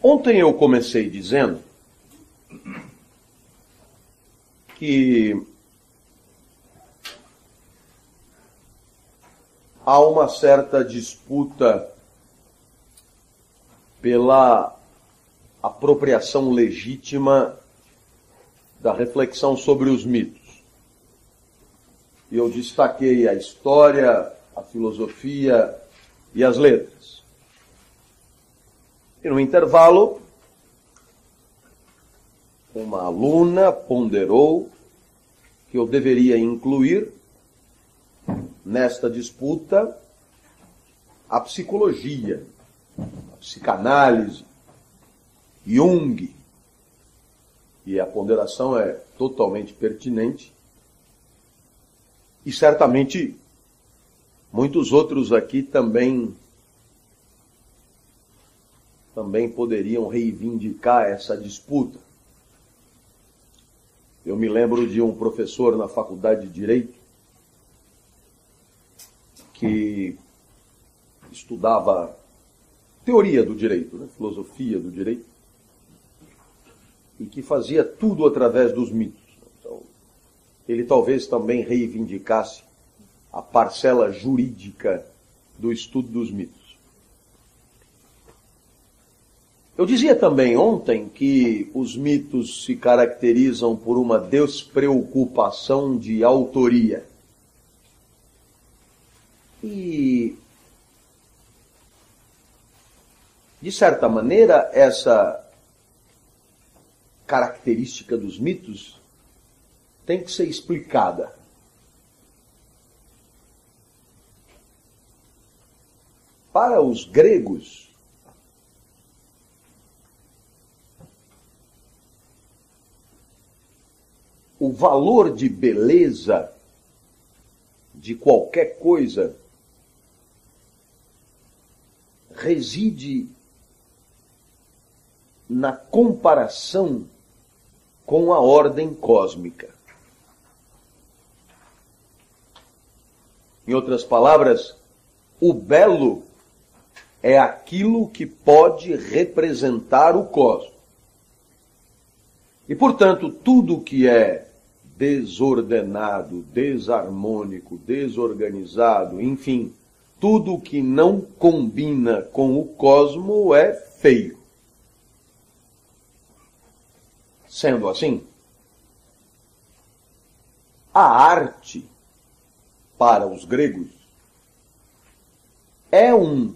Ontem eu comecei dizendo que há uma certa disputa pela apropriação legítima da reflexão sobre os mitos. E eu destaquei a história, a filosofia e as letras. E no intervalo, uma aluna ponderou que eu deveria incluir nesta disputa a psicologia, a psicanálise, Jung. E a ponderação é totalmente pertinente. E certamente muitos outros aqui também poderiam reivindicar essa disputa. Eu me lembro de um professor na faculdade de Direito que estudava teoria do direito, né? Filosofia do direito, e que fazia tudo através dos mitos. Então, ele talvez também reivindicasse a parcela jurídica do estudo dos mitos. Eu dizia também ontem que os mitos se caracterizam por uma despreocupação de autoria. E, de certa maneira, essa característica dos mitos tem que ser explicada. Para os gregos, o valor de beleza de qualquer coisa reside na comparação com a ordem cósmica. Em outras palavras, o belo é aquilo que pode representar o cosmos. E, portanto, tudo que é desordenado, desarmônico, desorganizado, enfim, tudo que não combina com o cosmo é feio. Sendo assim, a arte, para os gregos, é um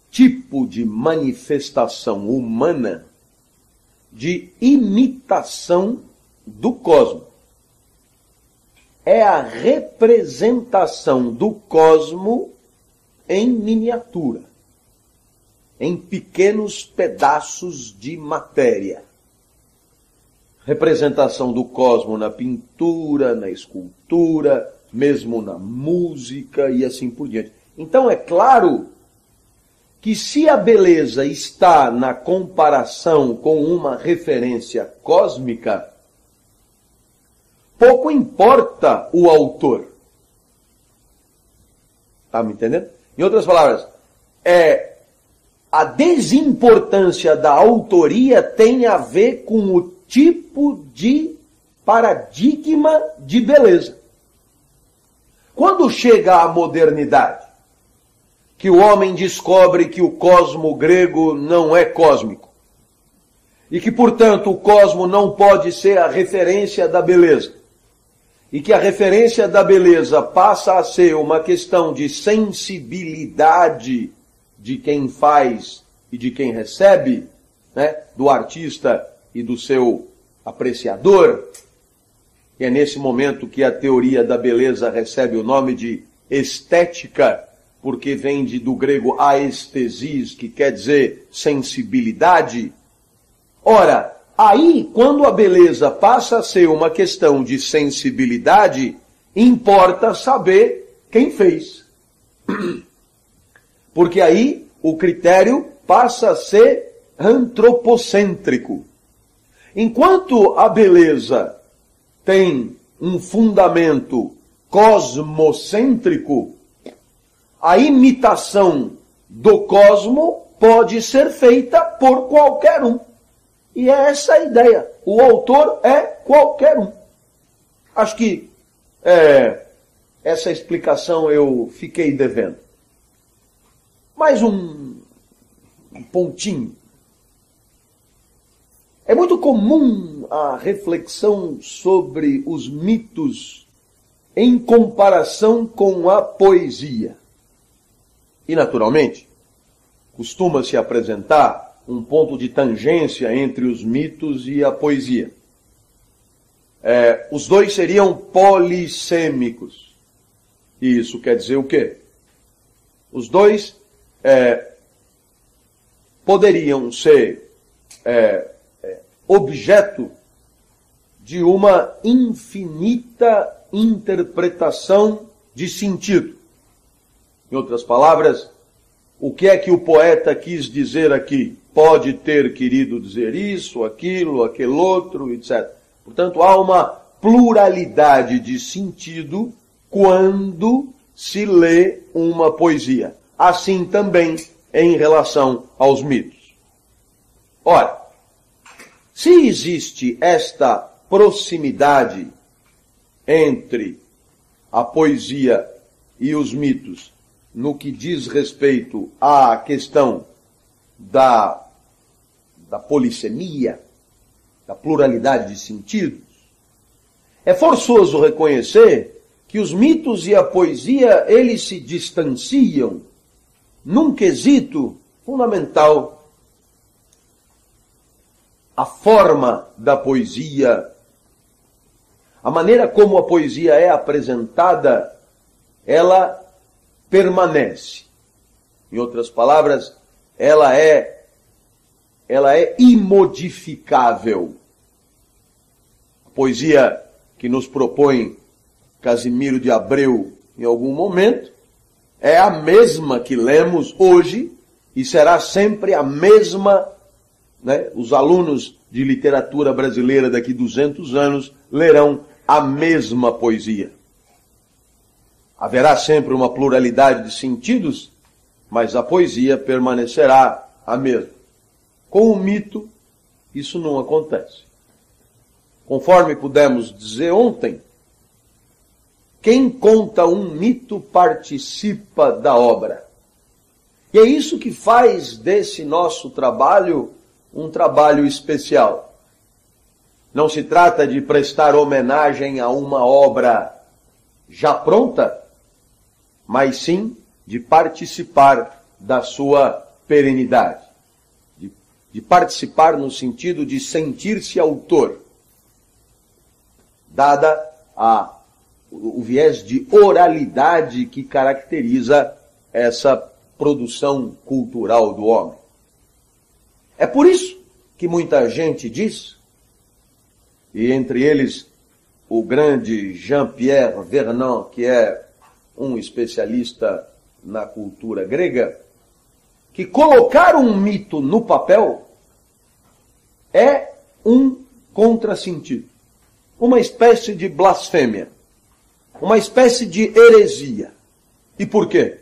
tipo de manifestação humana de imitação do cosmo. É a representação do cosmo em miniatura, em pequenos pedaços de matéria. Representação do cosmo na pintura, na escultura, mesmo na música e assim por diante. Então é claro que se a beleza está na comparação com uma referência cósmica, pouco importa o autor. Está me entendendo? Em outras palavras, a desimportância da autoria tem a ver com o tipo de paradigma de beleza. Quando chega a modernidade, que o homem descobre que o cosmo grego não é cósmico, e que, portanto, o cosmo não pode ser a referência da beleza, e que a referência da beleza passa a ser uma questão de sensibilidade de quem faz e de quem recebe, né, do artista e do seu apreciador, e é nesse momento que a teoria da beleza recebe o nome de estética, porque vem do grego aestesis, que quer dizer sensibilidade. Ora, aí, quando a beleza passa a ser uma questão de sensibilidade, importa saber quem fez. Porque aí o critério passa a ser antropocêntrico. Enquanto a beleza tem um fundamento cosmocêntrico, a imitação do cosmo pode ser feita por qualquer um. E é essa a ideia. O autor é qualquer um. Acho que essa explicação eu fiquei devendo. Mais um pontinho. É muito comum a reflexão sobre os mitos em comparação com a poesia. E, naturalmente, costuma-se apresentar um ponto de tangência entre os mitos e a poesia. Os dois seriam polissêmicos. E isso quer dizer o quê? Os dois poderiam ser objeto de uma infinita interpretação de sentido. Em outras palavras, o que é que o poeta quis dizer aqui? Pode ter querido dizer isso, aquilo, aquele outro, etc. Portanto, há uma pluralidade de sentido quando se lê uma poesia. Assim também em relação aos mitos. Ora, se existe esta proximidade entre a poesia e os mitos no que diz respeito à questão da polissemia, da pluralidade de sentidos, é forçoso reconhecer que os mitos e a poesia, eles se distanciam num quesito fundamental. A forma da poesia, a maneira como a poesia é apresentada, ela permanece. Em outras palavras, ela é imodificável. A poesia que nos propõe Casimiro de Abreu em algum momento é a mesma que lemos hoje e será sempre a mesma, né? Os alunos de literatura brasileira daqui 200 anos lerão a mesma poesia. Haverá sempre uma pluralidade de sentidos, mas a poesia permanecerá a mesma. Com o mito, isso não acontece. Conforme pudemos dizer ontem, quem conta um mito participa da obra. E é isso que faz desse nosso trabalho um trabalho especial. Não se trata de prestar homenagem a uma obra já pronta, mas sim de participar da sua perenidade. De participar no sentido de sentir-se autor, dada o viés de oralidade que caracteriza essa produção cultural do homem. É por isso que muita gente diz, e entre eles o grande Jean-Pierre Vernant, que é um especialista na cultura grega, que colocar um mito no papel é um contrasentido, uma espécie de blasfêmia, uma espécie de heresia. E por quê?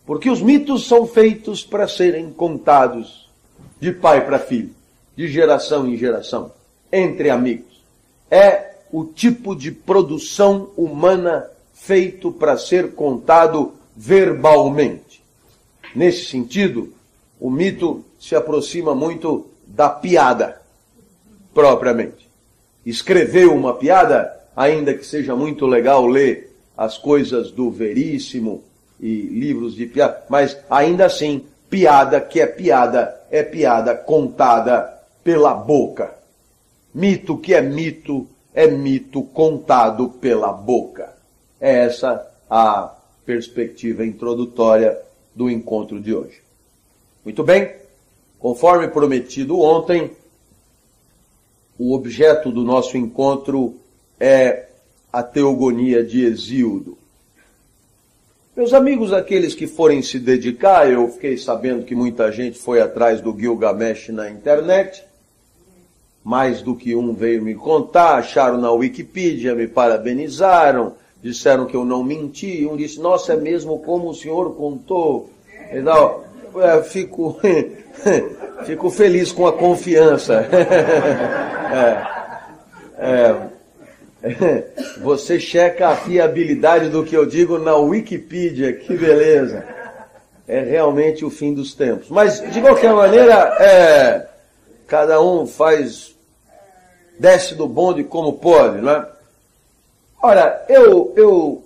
Porque os mitos são feitos para serem contados de pai para filho, de geração em geração, entre amigos. É o tipo de produção humana feito para ser contado verbalmente. Nesse sentido, o mito se aproxima muito da piada, propriamente. Escrever uma piada, ainda que seja muito legal ler as coisas do Veríssimo e livros de piada, mas ainda assim, piada que é piada contada pela boca. Mito que é mito contado pela boca. É essa a perspectiva introdutória do encontro de hoje. Muito bem, conforme prometido ontem, o objeto do nosso encontro é a teogonia de Hesíodo. Meus amigos, aqueles que forem se dedicar, eu fiquei sabendo que muita gente foi atrás do Gilgamesh na internet, mais do que um veio me contar, acharam na Wikipedia, me parabenizaram, disseram que eu não menti, um disse, nossa, é mesmo como o senhor contou. Então, Fico feliz com a confiança. Você checa a fiabilidade do que eu digo na Wikipedia, que beleza. É realmente o fim dos tempos. Mas, de qualquer maneira, cada um desce do bonde como pode, né? Ora, eu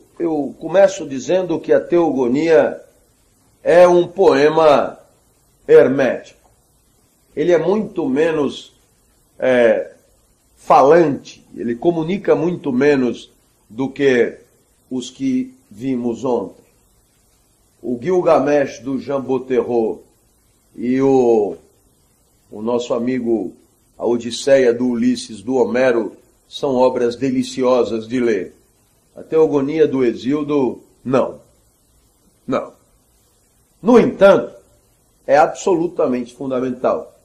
começo dizendo que a Teogonia é um poema hermético. Ele é muito menos falante, ele comunica muito menos do que os que vimos ontem. O Gilgamesh do Jean Bottero e o nosso amigo A Odisseia do Ulisses do Homero são obras deliciosas de ler. A Teogonia do Hesíodo, não. Não. No entanto, é absolutamente fundamental,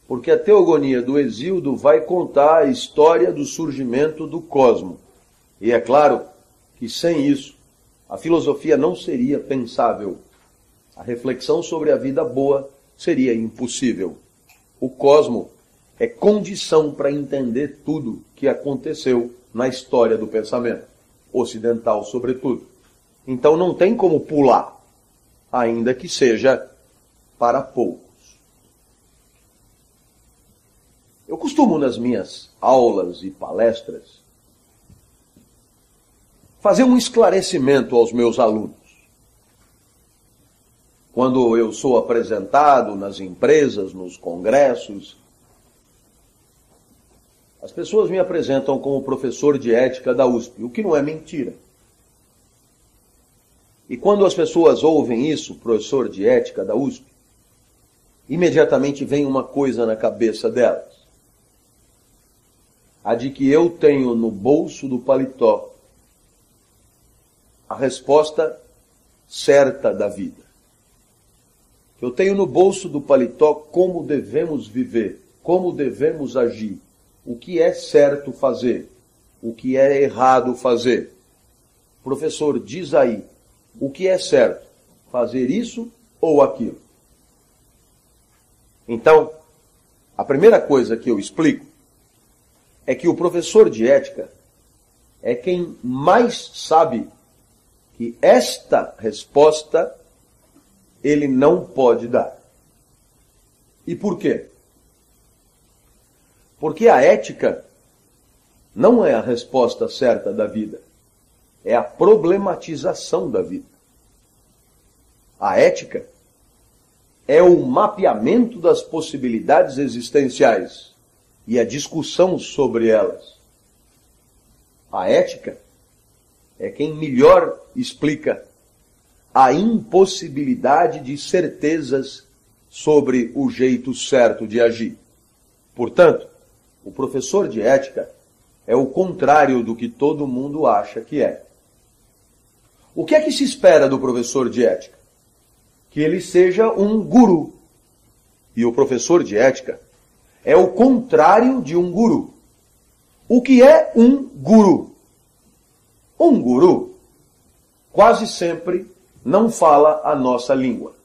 porque a Teogonia do Hesíodo vai contar a história do surgimento do cosmos. E é claro que sem isso, a filosofia não seria pensável. A reflexão sobre a vida boa seria impossível. O cosmos é condição para entender tudo que aconteceu na história do pensamento, ocidental sobretudo. Então não tem como pular, ainda que seja para poucos. Eu costumo, nas minhas aulas e palestras, fazer um esclarecimento aos meus alunos. Quando eu sou apresentado nas empresas, nos congressos, as pessoas me apresentam como professor de ética da USP, o que não é mentira. E quando as pessoas ouvem isso, professor de ética da USP, imediatamente vem uma coisa na cabeça delas. A de que eu tenho no bolso do paletó a resposta certa da vida. Eu tenho no bolso do paletó como devemos viver, como devemos agir, o que é certo fazer, o que é errado fazer. Professor, diz aí, o que é certo? Fazer isso ou aquilo? Então, a primeira coisa que eu explico é que o professor de ética é quem mais sabe que esta resposta ele não pode dar. E por quê? Porque a ética não é a resposta certa da vida, é a problematização da vida. A ética é o mapeamento das possibilidades existenciais e a discussão sobre elas. A ética é quem melhor explica a impossibilidade de certezas sobre o jeito certo de agir. Portanto, o professor de ética é o contrário do que todo mundo acha que é. O que é que se espera do professor de ética? Que ele seja um guru. E o professor de ética é o contrário de um guru. O que é um guru? Um guru quase sempre não fala a nossa língua.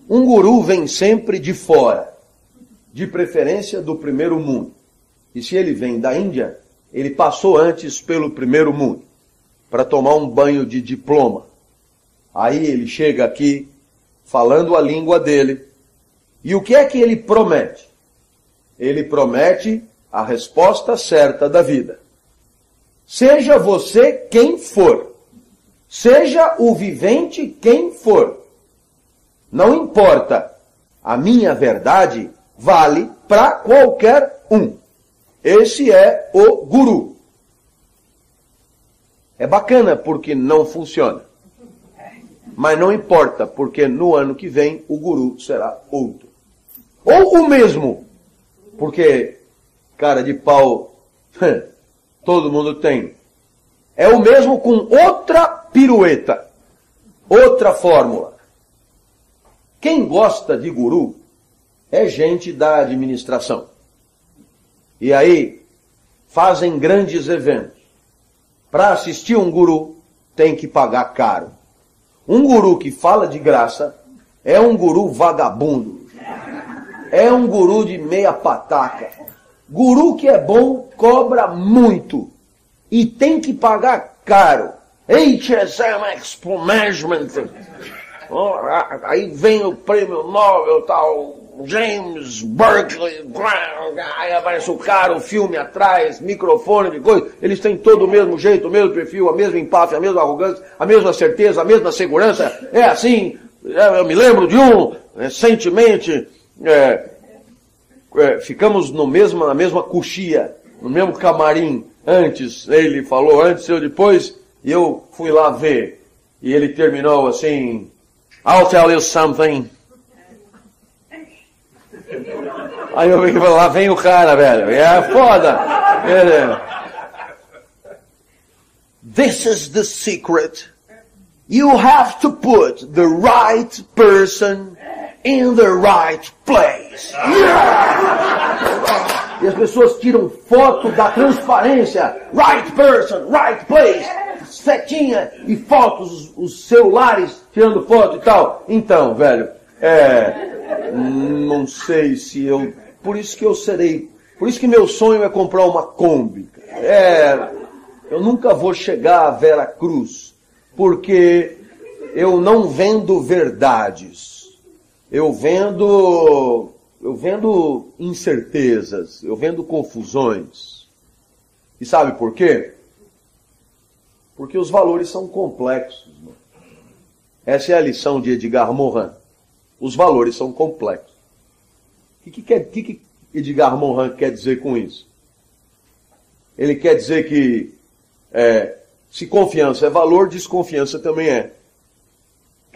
Um guru vem sempre de fora, de preferência do primeiro mundo. E se ele vem da Índia, ele passou antes pelo primeiro mundo, para tomar um banho de diploma. Aí ele chega aqui, falando a língua dele, e o que é que ele promete? Ele promete a resposta certa da vida. Seja você quem for, seja o vivente quem for, não importa, a minha verdade vale para qualquer um. Esse é o guru. É bacana porque não funciona. Mas não importa, porque no ano que vem o guru será outro. Ou o mesmo, porque cara de pau todo mundo tem. É o mesmo com outra pirueta, outra fórmula. Quem gosta de guru é gente da administração. E aí fazem grandes eventos. Para assistir um guru tem que pagar caro. Um guru que fala de graça é um guru vagabundo. É um guru de meia pataca. Guru que é bom cobra muito. E tem que pagar caro. HSM Expo Management. Aí vem o prêmio Nobel, tal, James Berkeley, aí aparece o cara, o filme atrás, microfone de coisa. Eles têm todo o mesmo jeito, o mesmo perfil, a mesma empáfia, a mesma arrogância, a mesma certeza, a mesma segurança. É assim, eu me lembro de um, recentemente, ficamos na mesma coxia, no mesmo camarim, antes, ele falou antes, eu depois, e eu fui lá ver. E ele terminou assim, I'll tell you something. Aí eu falei, lá vem o cara, velho. É foda. This is the secret. You have to put the right person in the right place. Yeah! E as pessoas tiram foto da transparência. Right person, right place. Setinha e fotos, os celulares tirando foto e tal. Então, velho, não sei se eu... Por isso que meu sonho é comprar uma Kombi. Eu nunca vou chegar a Vera Cruz, porque eu não vendo verdades. Eu vendo incertezas, eu vendo confusões. E sabe por quê? Porque os valores são complexos. Mano. Essa é a lição de Edgar Morin. Os valores são complexos. O que Edgar Morin quer dizer com isso? Ele quer dizer que se confiança é valor, desconfiança também é.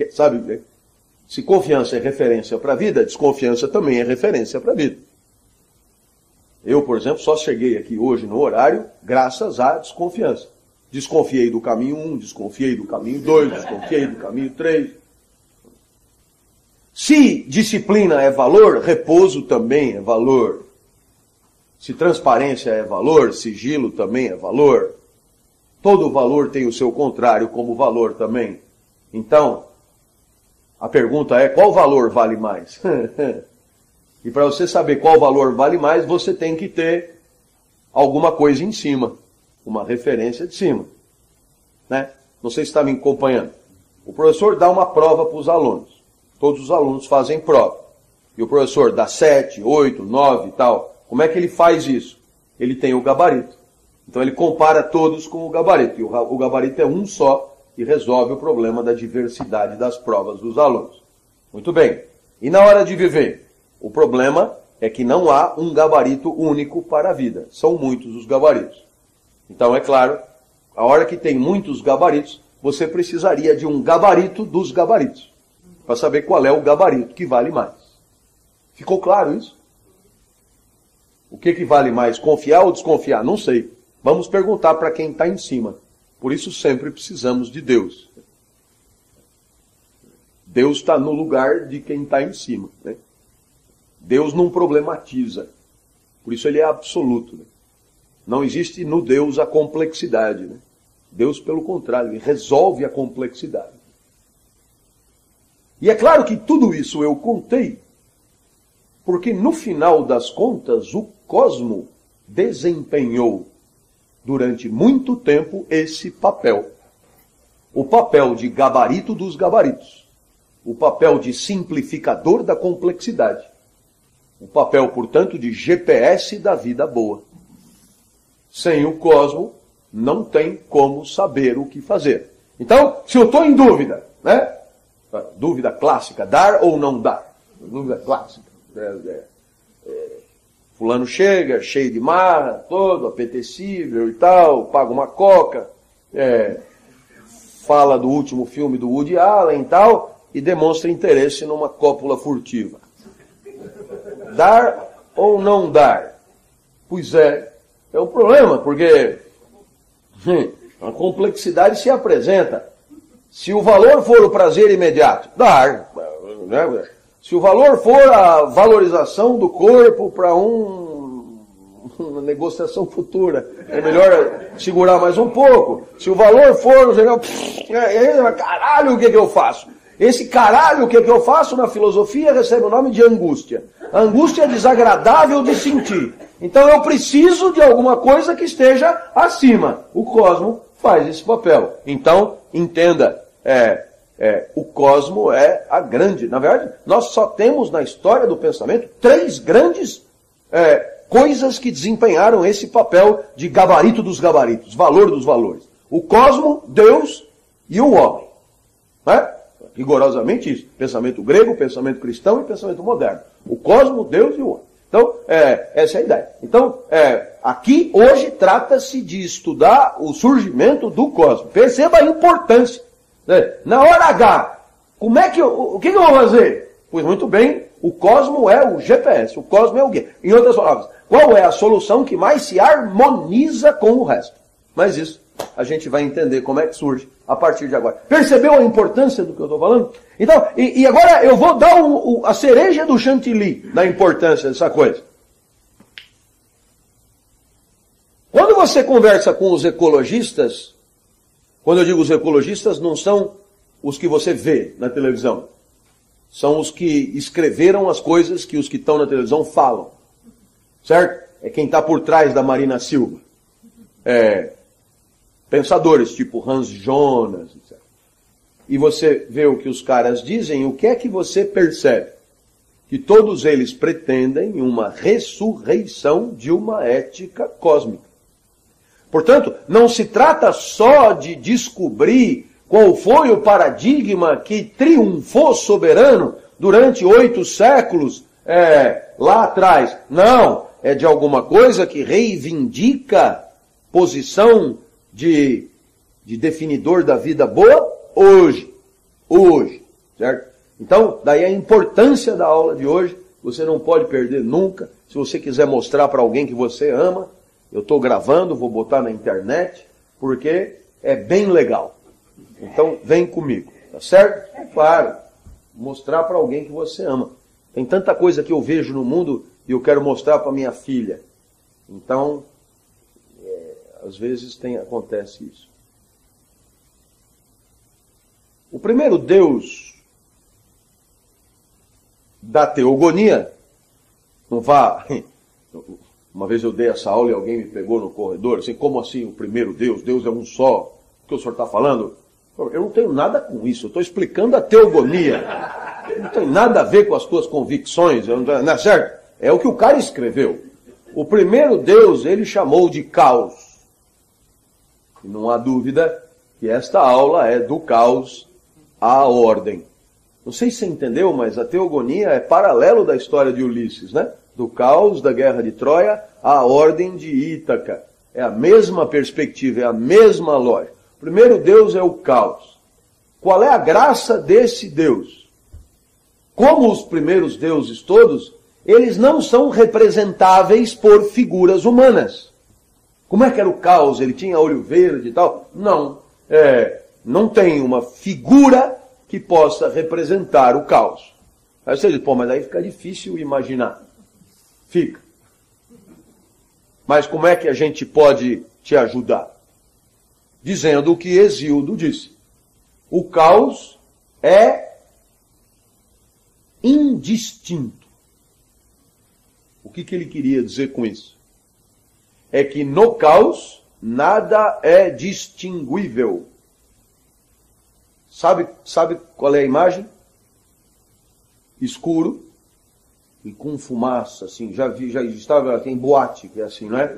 Sabe? Se confiança é referência para a vida, desconfiança também é referência para a vida. Eu, por exemplo, só cheguei aqui hoje no horário graças à desconfiança. Desconfiei do caminho 1, desconfiei do caminho 2, desconfiei do caminho 3. Se disciplina é valor, repouso também é valor. Se transparência é valor, sigilo também é valor. Todo valor tem o seu contrário como valor também. Então, a pergunta é, qual valor vale mais? E para você saber qual valor vale mais, você tem que ter alguma coisa em cima. Uma referência de cima. Né? Não sei se está me acompanhando. O professor dá uma prova para os alunos. Todos os alunos fazem prova. E o professor dá 7, 8, 9 e tal. Como é que ele faz isso? Ele tem o gabarito. Então ele compara todos com o gabarito. E o gabarito é um só e resolve o problema da diversidade das provas dos alunos. Muito bem. E na hora de viver? O problema é que não há um gabarito único para a vida. São muitos os gabaritos. Então, é claro, a hora que tem muitos gabaritos, você precisaria de um gabarito dos gabaritos. Para saber qual é o gabarito que vale mais. Ficou claro isso? O que vale mais, confiar ou desconfiar? Não sei. Vamos perguntar para quem está em cima. Por isso sempre precisamos de Deus. Deus está no lugar de quem está em cima. Né? Deus não problematiza. Por isso ele é absoluto. Né? Não existe no Deus a complexidade. Né? Deus, pelo contrário, ele resolve a complexidade. E é claro que tudo isso eu contei, porque no final das contas o cosmo desempenhou durante muito tempo esse papel. O papel de gabarito dos gabaritos. O papel de simplificador da complexidade. O papel, portanto, de GPS da vida boa. Sem o cosmo, não tem como saber o que fazer. Então, se eu estou em dúvida, né? Dúvida clássica, dar ou não dar? Dúvida clássica. Fulano chega, cheio de marra, todo apetecível e tal, paga uma coca, fala do último filme do Woody Allen e tal, e demonstra interesse numa cópula furtiva. Dar ou não dar? Pois é um problema, porque a complexidade se apresenta. Se o valor for o prazer imediato, dar. Né? Se o valor for a valorização do corpo para uma negociação futura, é melhor segurar mais um pouco. Se o valor for, caralho, o que eu faço? Esse caralho que eu faço na filosofia recebe o nome de angústia. A angústia é desagradável de sentir. Então eu preciso de alguma coisa que esteja acima. O cosmo faz esse papel. Então, entenda, o cosmo é a grande. Na verdade, nós só temos na história do pensamento 3 grandes coisas que desempenharam esse papel de gabarito dos gabaritos, valor dos valores. O cosmo, Deus e o homem. Rigorosamente isso. Pensamento grego, pensamento cristão e pensamento moderno. O cosmo, Deus e o homem. Então, essa é a ideia. Então, aqui, hoje, trata-se de estudar o surgimento do cosmos. Perceba a importância. Na hora H, o que eu vou fazer? Pois muito bem, o cosmo é o GPS, o cosmo é o guia. Em outras palavras, qual é a solução que mais se harmoniza com o resto? Mas isso a gente vai entender como é que surge a partir de agora. Percebeu a importância do que eu estou falando? Então, e agora eu vou dar a cereja do chantilly da importância dessa coisa. Quando você conversa com os ecologistas, quando eu digo os ecologistas, não são os que você vê na televisão. São os que escreveram as coisas que os que estão na televisão falam. Certo? É quem está por trás da Marina Silva. Pensadores tipo Hans Jonas, etc. E você vê o que os caras dizem, o que é que você percebe? Que todos eles pretendem uma ressurreição de uma ética cósmica. Portanto, não se trata só de descobrir qual foi o paradigma que triunfou soberano durante 8 séculos lá atrás. Não, é de alguma coisa que reivindica posição de definidor da vida boa hoje, certo? Então, daí a importância da aula de hoje, você não pode perder nunca. Se você quiser mostrar para alguém que você ama, eu estou gravando, vou botar na internet, porque é bem legal. Então, vem comigo, tá certo? É claro, mostrar para alguém que você ama. Tem tanta coisa que eu vejo no mundo e eu quero mostrar para minha filha. Então, às vezes acontece isso. O primeiro Deus da teogonia, não vá... Uma vez eu dei essa aula e alguém me pegou no corredor, assim, como assim o primeiro Deus? Deus é um só. O que o senhor está falando? Eu não tenho nada com isso, eu estou explicando a teogonia. Não tem nada a ver com as tuas convicções, não é certo? É o que o cara escreveu. O primeiro Deus ele chamou de caos. E não há dúvida que esta aula é do caos à ordem. Não sei se você entendeu, mas a teogonia é paralelo da história de Ulisses, né? Do caos da guerra de Troia à ordem de Ítaca. É a mesma perspectiva, é a mesma lógica. O primeiro Deus é o caos. Qual é a graça desse Deus? Como os primeiros deuses todos, eles não são representáveis por figuras humanas. Como é que era o caos? Ele tinha olho verde e tal? Não. Não tem uma figura que possa representar o caos. Aí você diz, mas aí fica difícil imaginar. Fica. Mas como é que a gente pode te ajudar? Dizendo o que Hesíodo disse. O caos é indistinto. O que ele queria dizer com isso? É que no caos nada é distinguível. Sabe qual é a imagem? Escuro e com fumaça, assim. Já estava, tem boate, que é assim, não é?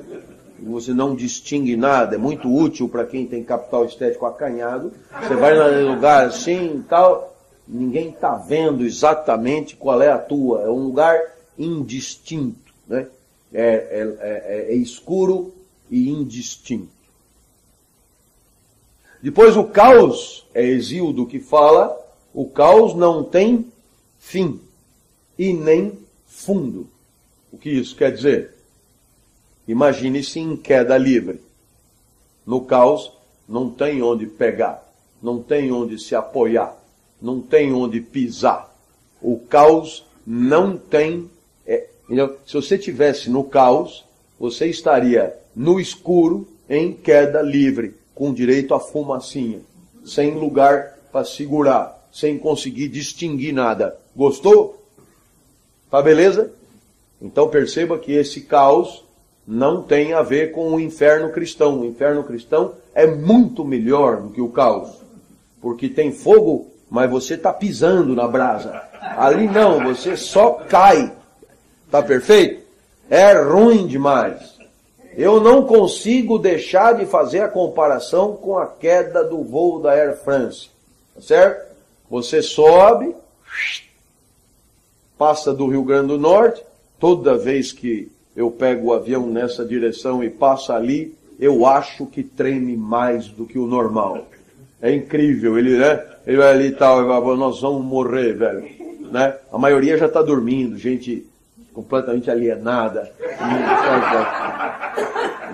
Você não distingue nada, é muito útil para quem tem capital estético acanhado. Você vai num lugar assim e tal, ninguém está vendo exatamente qual é a tua. É um lugar indistinto, né? É escuro e indistinto. Depois o caos, é Hesíodo que fala, o caos não tem fim e nem fundo. O que isso quer dizer? Imagine-se em queda livre. No caos não tem onde pegar, não tem onde se apoiar, não tem onde pisar. O caos não tem... Se você estivesse no caos, você estaria no escuro, em queda livre, com direito à fumacinha, sem lugar para segurar, sem conseguir distinguir nada. Gostou? Tá beleza? Então perceba que esse caos não tem a ver com o inferno cristão. O inferno cristão é muito melhor do que o caos. Porque tem fogo, mas você está pisando na brasa. Ali não, você só cai. Tá perfeito? É ruim demais. Eu não consigo deixar de fazer a comparação com a queda do voo da Air France. Tá certo? Você sobe, passa do Rio Grande do Norte. Toda vez que eu pego o avião nessa direção e passa ali, eu acho que treme mais do que o normal. É incrível, ele vai ali e tal, nós vamos morrer, velho. Né? A maioria já está dormindo, gente completamente alienada.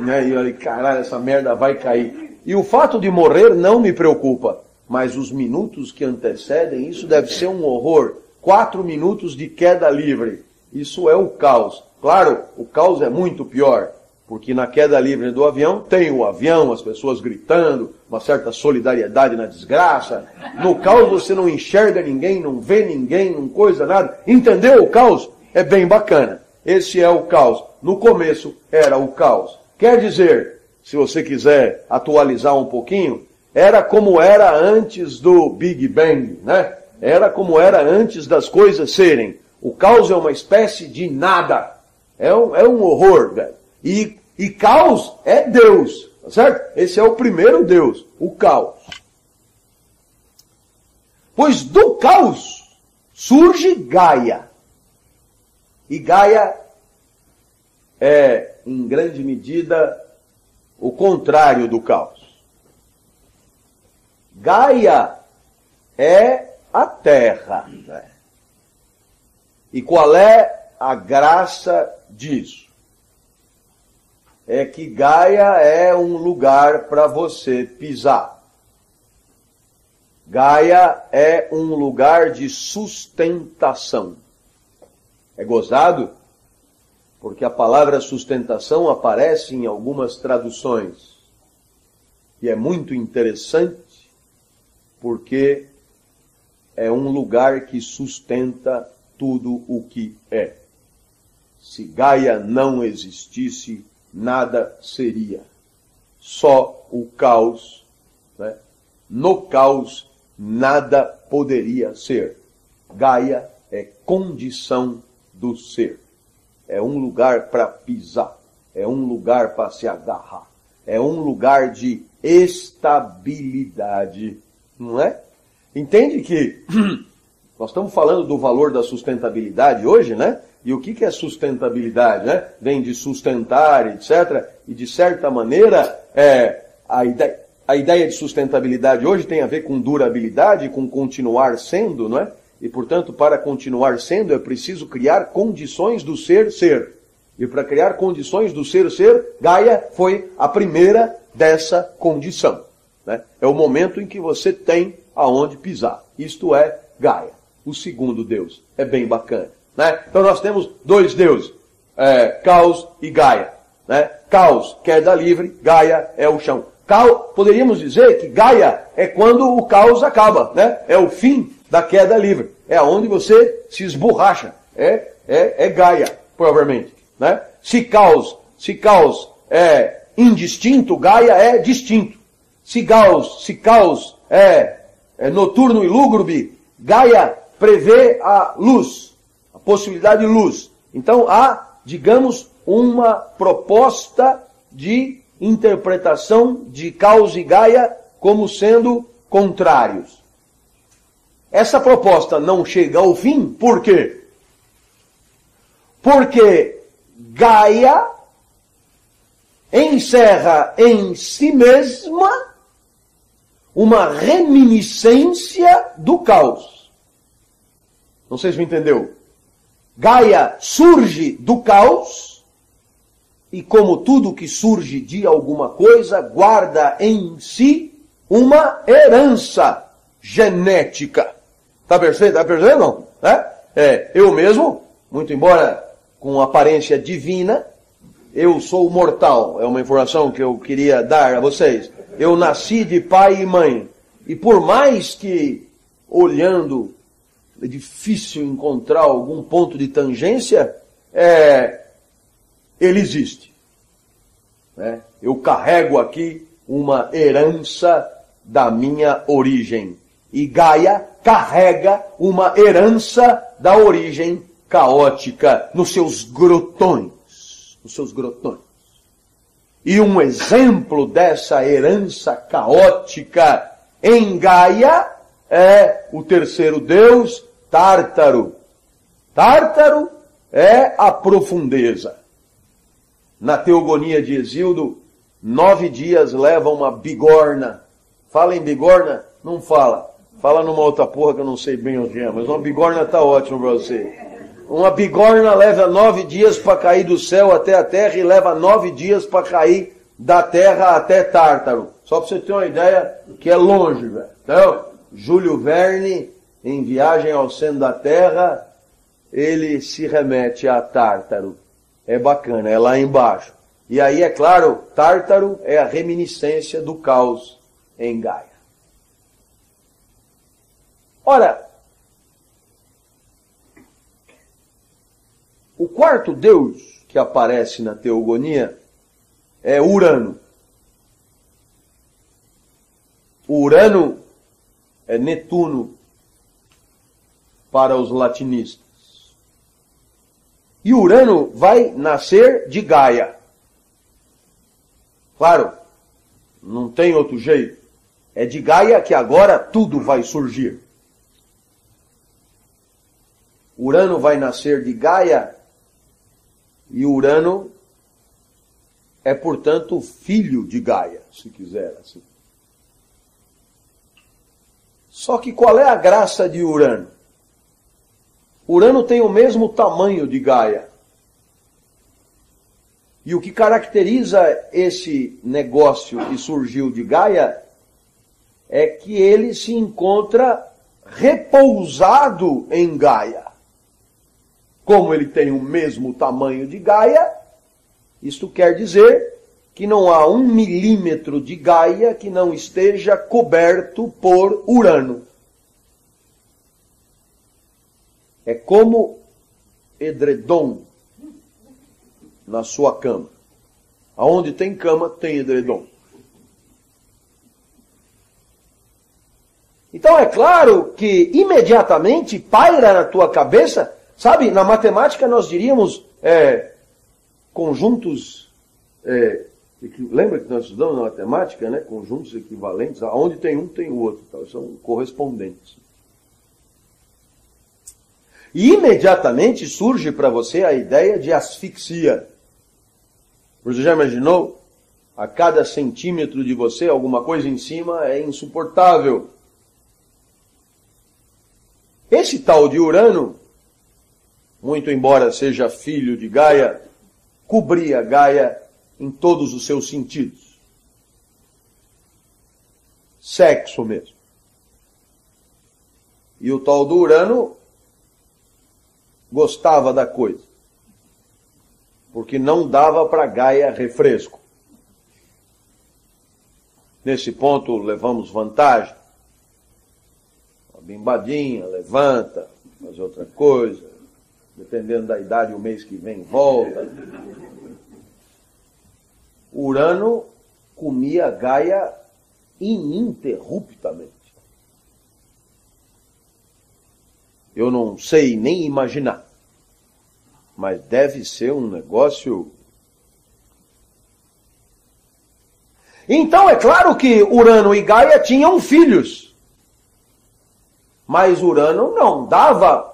E eu, caralho, essa merda vai cair. E o fato de morrer não me preocupa, mas os minutos que antecedem, isso deve ser um horror. 4 minutos de queda livre. Isso é o caos. Claro, o caos é muito pior, porque na queda livre do avião, tem o avião, as pessoas gritando, uma certa solidariedade na desgraça. No caos você não enxerga ninguém, não vê ninguém, não coisa nada. Entendeu o caos? É bem bacana. Esse é o caos. No começo era o caos. Quer dizer, se você quiser atualizar um pouquinho, era como era antes do Big Bang, né? Era como era antes das coisas serem. O caos é uma espécie de nada. É um horror, velho. E caos é Deus, tá certo? Esse é o primeiro Deus, o caos. Pois do caos surge Gaia. E Gaia é, em grande medida, o contrário do caos. Gaia é a Terra. Né? E qual é a graça disso? É que Gaia é um lugar para você pisar. Gaia é um lugar de sustentação. É gozado? Porque a palavra sustentação aparece em algumas traduções. E é muito interessante, porque é um lugar que sustenta tudo o que é. Se Gaia não existisse, nada seria. Só o caos. Né? No caos, nada poderia ser. Gaia é condição do ser. É um lugar para pisar. É um lugar para se agarrar. É um lugar de estabilidade. Não é? Entende que nós estamos falando do valor da sustentabilidade hoje, né? E o que é sustentabilidade, né? Vem de sustentar, etc. E de certa maneira, a ideia de sustentabilidade hoje tem a ver com durabilidade, com continuar sendo, não é? E, portanto, para continuar sendo, é preciso criar condições do ser. E para criar condições do ser, Gaia foi a primeira dessa condição. Né? É o momento em que você tem aonde pisar. Isto é Gaia, o segundo Deus. É bem bacana. Né? Então nós temos 2 deuses, Caos e Gaia. Né? Caos, queda livre, Gaia é o chão. Poderíamos dizer que Gaia é quando o caos acaba. Né? É o fim da queda livre. É onde você se esborracha. É Gaia, provavelmente. Né? Se caos é indistinto, Gaia é distinto. Se caos é noturno e lúgubre, Gaia prevê a luz, a possibilidade de luz. Então há, digamos, uma proposta de interpretação de caos e Gaia como sendo contrários. Essa proposta não chega ao fim, por quê? Porque Gaia encerra em si mesma uma reminiscência do caos. Não sei se me entendeu. Gaia surge do caos e, como tudo que surge de alguma coisa, guarda em si uma herança genética. Tá percebendo? Tá percebendo? Não? Eu mesmo, muito embora com aparência divina, eu sou mortal. É uma informação que eu queria dar a vocês. Eu nasci de pai e mãe. E por mais que olhando, é difícil encontrar algum ponto de tangência, ele existe. Né? Eu carrego aqui uma herança da minha origem. E Gaia carrega uma herança da origem caótica nos seus grotões. Nos seus grotões. E um exemplo dessa herança caótica em Gaia é o terceiro deus, Tártaro. Tártaro é a profundeza. Na Teogonia de Hesíodo, 9 dias leva uma bigorna. Fala em bigorna? Não fala. Fala numa outra porra que eu não sei bem o que é, mas uma bigorna tá ótimo pra você. Uma bigorna leva 9 dias para cair do céu até a terra e leva 9 dias para cair da terra até Tártaro. Só para você ter uma ideia que é longe, velho. Então, Júlio Verne, em Viagem ao Centro da Terra, ele se remete a Tártaro. É bacana, é lá embaixo. E aí, é claro, Tártaro é a reminiscência do caos em Gaia. Ora, o quarto deus que aparece na Teogonia é Urano. Urano é Netuno para os latinistas. E Urano vai nascer de Gaia. Claro, não tem outro jeito. É de Gaia que agora tudo vai surgir. Urano vai nascer de Gaia e Urano é, portanto, filho de Gaia, se quiser assim. Só que qual é a graça de Urano? Urano tem o mesmo tamanho de Gaia. E o que caracteriza esse negócio que surgiu de Gaia é que ele se encontra repousado em Gaia. Como ele tem o mesmo tamanho de Gaia, isto quer dizer que não há 1 milímetro de Gaia que não esteja coberto por Urano. É como edredom na sua cama. Aonde tem cama, tem edredom. Então é claro que imediatamente paira na tua cabeça. Sabe, na matemática nós diríamos conjuntos, lembra que nós estudamos na matemática, né? Conjuntos equivalentes, aonde tem um tem o outro, tá? São correspondentes. E imediatamente surge para você a ideia de asfixia. Você já imaginou? A cada centímetro de você, alguma coisa em cima é insuportável. Esse tal de Urano, muito embora seja filho de Gaia, cobria Gaia em todos os seus sentidos. Sexo mesmo. E o tal do Urano gostava da coisa. Porque não dava para Gaia refresco. Nesse ponto levamos vantagem. Uma bimbadinha, levanta, faz outra coisa. Dependendo da idade, o mês que vem volta. Urano comia Gaia ininterruptamente. Eu não sei nem imaginar. Mas deve ser um negócio... Então é claro que Urano e Gaia tinham filhos. Mas Urano não dava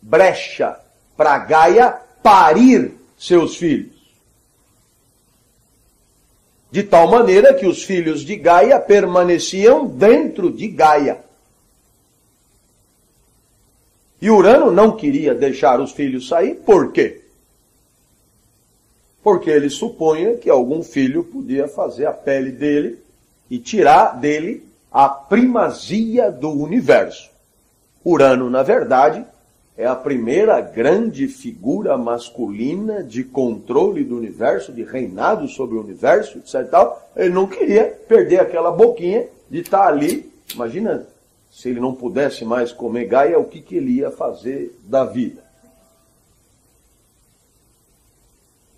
brecha para Gaia parir seus filhos. De tal maneira que os filhos de Gaia permaneciam dentro de Gaia. E Urano não queria deixar os filhos sair, por quê? Porque ele supunha que algum filho podia fazer a pele dele e tirar dele a primazia do universo. Urano, na verdade, é a primeira grande figura masculina de controle do universo, de reinado sobre o universo, etc. Ele não queria perder aquela boquinha de estar ali, imagina, se ele não pudesse mais comer Gaia, o que ele ia fazer da vida.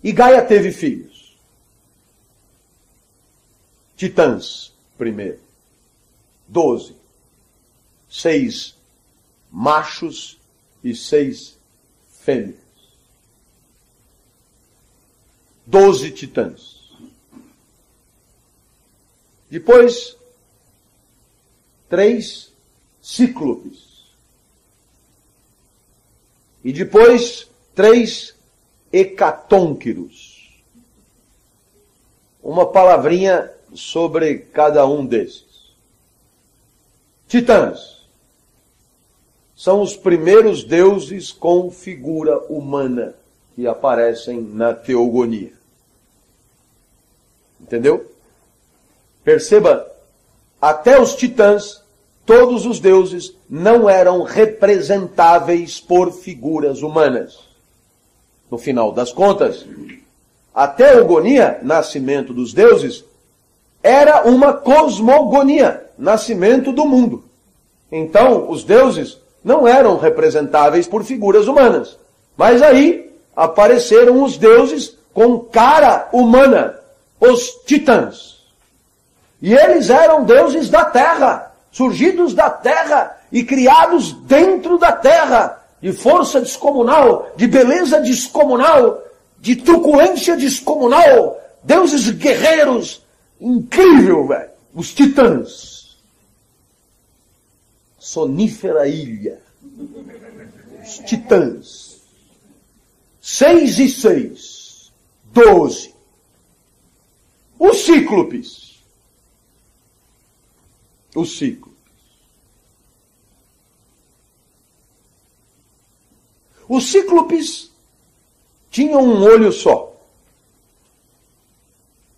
E Gaia teve filhos. Titãs, primeiro. 12. 6 machos e 6 fêmeas. 12 titãs. Depois, 3 cíclopes. E depois, 3 hecatônquiros. Uma palavrinha sobre cada um desses. Titãs são os primeiros deuses com figura humana que aparecem na teogonia. Entendeu? Perceba, até os titãs, todos os deuses não eram representáveis por figuras humanas. No final das contas, a teogonia, nascimento dos deuses, era uma cosmogonia, nascimento do mundo. Então, os deuses não eram representáveis por figuras humanas. Mas aí apareceram os deuses com cara humana, os titãs. E eles eram deuses da terra, surgidos da terra e criados dentro da terra, de força descomunal, de beleza descomunal, de truculência descomunal, deuses guerreiros. Incrível, velho. Os titãs. Sonífera ilha. Os titãs. 6 e 6. 12. Os cíclopes. Os cíclopes. Os cíclopes tinham um olho só.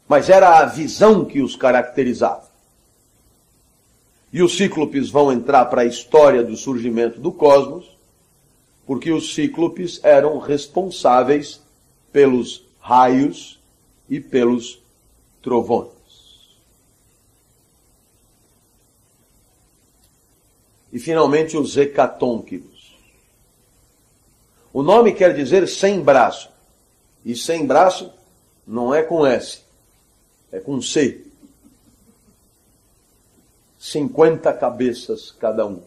Mas era a visão que os caracterizava. E os cíclopes vão entrar para a história do surgimento do cosmos, porque os cíclopes eram responsáveis pelos raios e pelos trovões. E finalmente os hecatônquiros. O nome quer dizer sem braço. E sem braço não é com S. É com C. 50 cabeças cada um.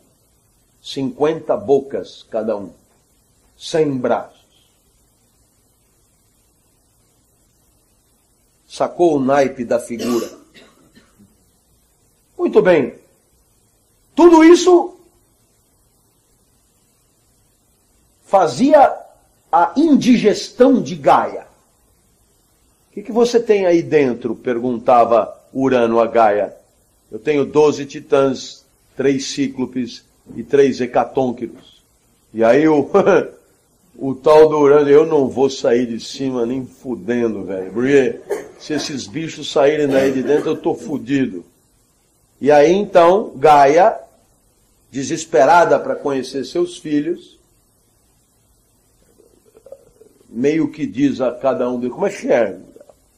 50 bocas cada um. 100 braços. Sacou o naipe da figura? Muito bem. Tudo isso fazia a indigestão de Gaia. O que você tem aí dentro? Perguntava Urano a Gaia. Eu tenho 12 titãs, 3 cíclopes e 3 hecatônquiros. E aí o tal do Urano, eu não vou sair de cima nem fudendo, velho. Porque se esses bichos saírem daí de dentro, eu tô fudido. E aí então, Gaia, desesperada para conhecer seus filhos, meio que diz a cada um deles, como é que é?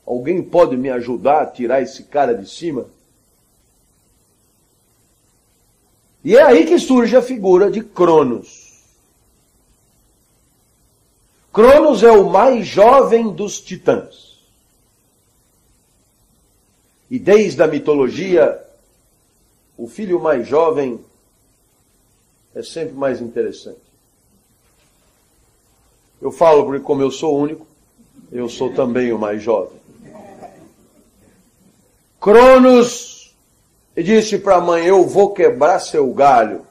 Alguém pode me ajudar a tirar esse cara de cima? E é aí que surge a figura de Cronos. Cronos é o mais jovem dos titãs. E desde a mitologia, o filho mais jovem é sempre mais interessante. Eu falo porque como eu sou único, eu sou também o mais jovem. Cronos disse para a mãe, eu vou quebrar seu galho.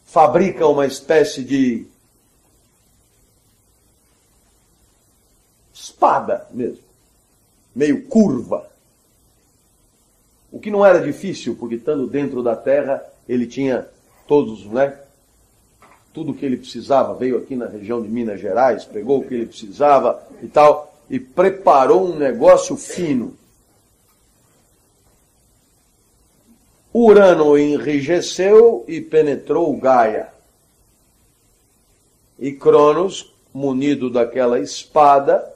Fabrica uma espécie de espada mesmo, meio curva. O que não era difícil, porque estando dentro da terra, ele tinha todos, né? Tudo que ele precisava, veio aqui na região de Minas Gerais, pegou o que ele precisava e tal, e preparou um negócio fino. Urano enrijeceu e penetrou Gaia. E Cronos, munido daquela espada,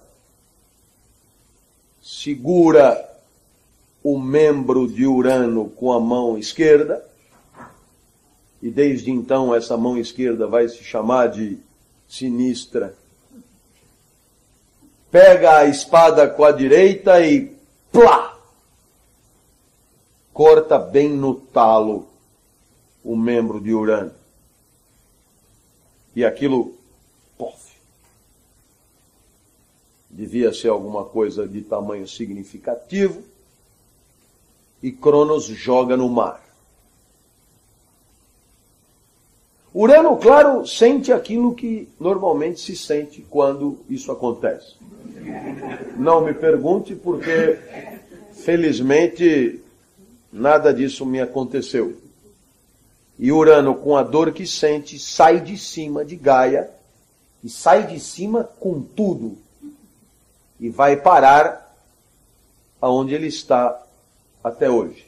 segura o membro de Urano com a mão esquerda, e desde então essa mão esquerda vai se chamar de sinistra. Pega a espada com a direita e plá! Corta bem no talo o membro de Urano. E aquilo, pof! Devia ser alguma coisa de tamanho significativo. E Cronos joga no mar. Urano, claro, sente aquilo que normalmente se sente quando isso acontece. Não me pergunte, porque, felizmente, nada disso me aconteceu. E Urano, com a dor que sente, sai de cima de Gaia, e sai de cima com tudo, e vai parar aonde ele está até hoje,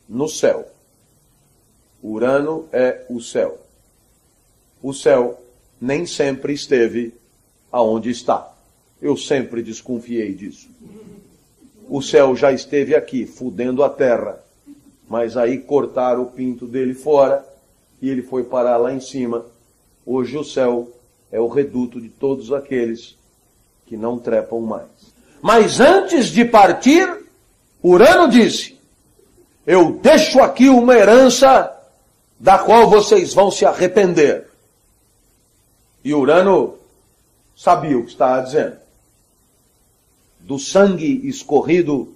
no céu. Urano é o céu. O céu nem sempre esteve aonde está. Eu sempre desconfiei disso. O céu já esteve aqui, fudendo a terra, mas aí cortaram o pinto dele fora e ele foi parar lá em cima. Hoje o céu é o reduto de todos aqueles que não trepam mais. Mas antes de partir, Urano disse: eu deixo aqui uma herança da qual vocês vão se arrepender. E Urano sabia o que estava dizendo. Do sangue escorrido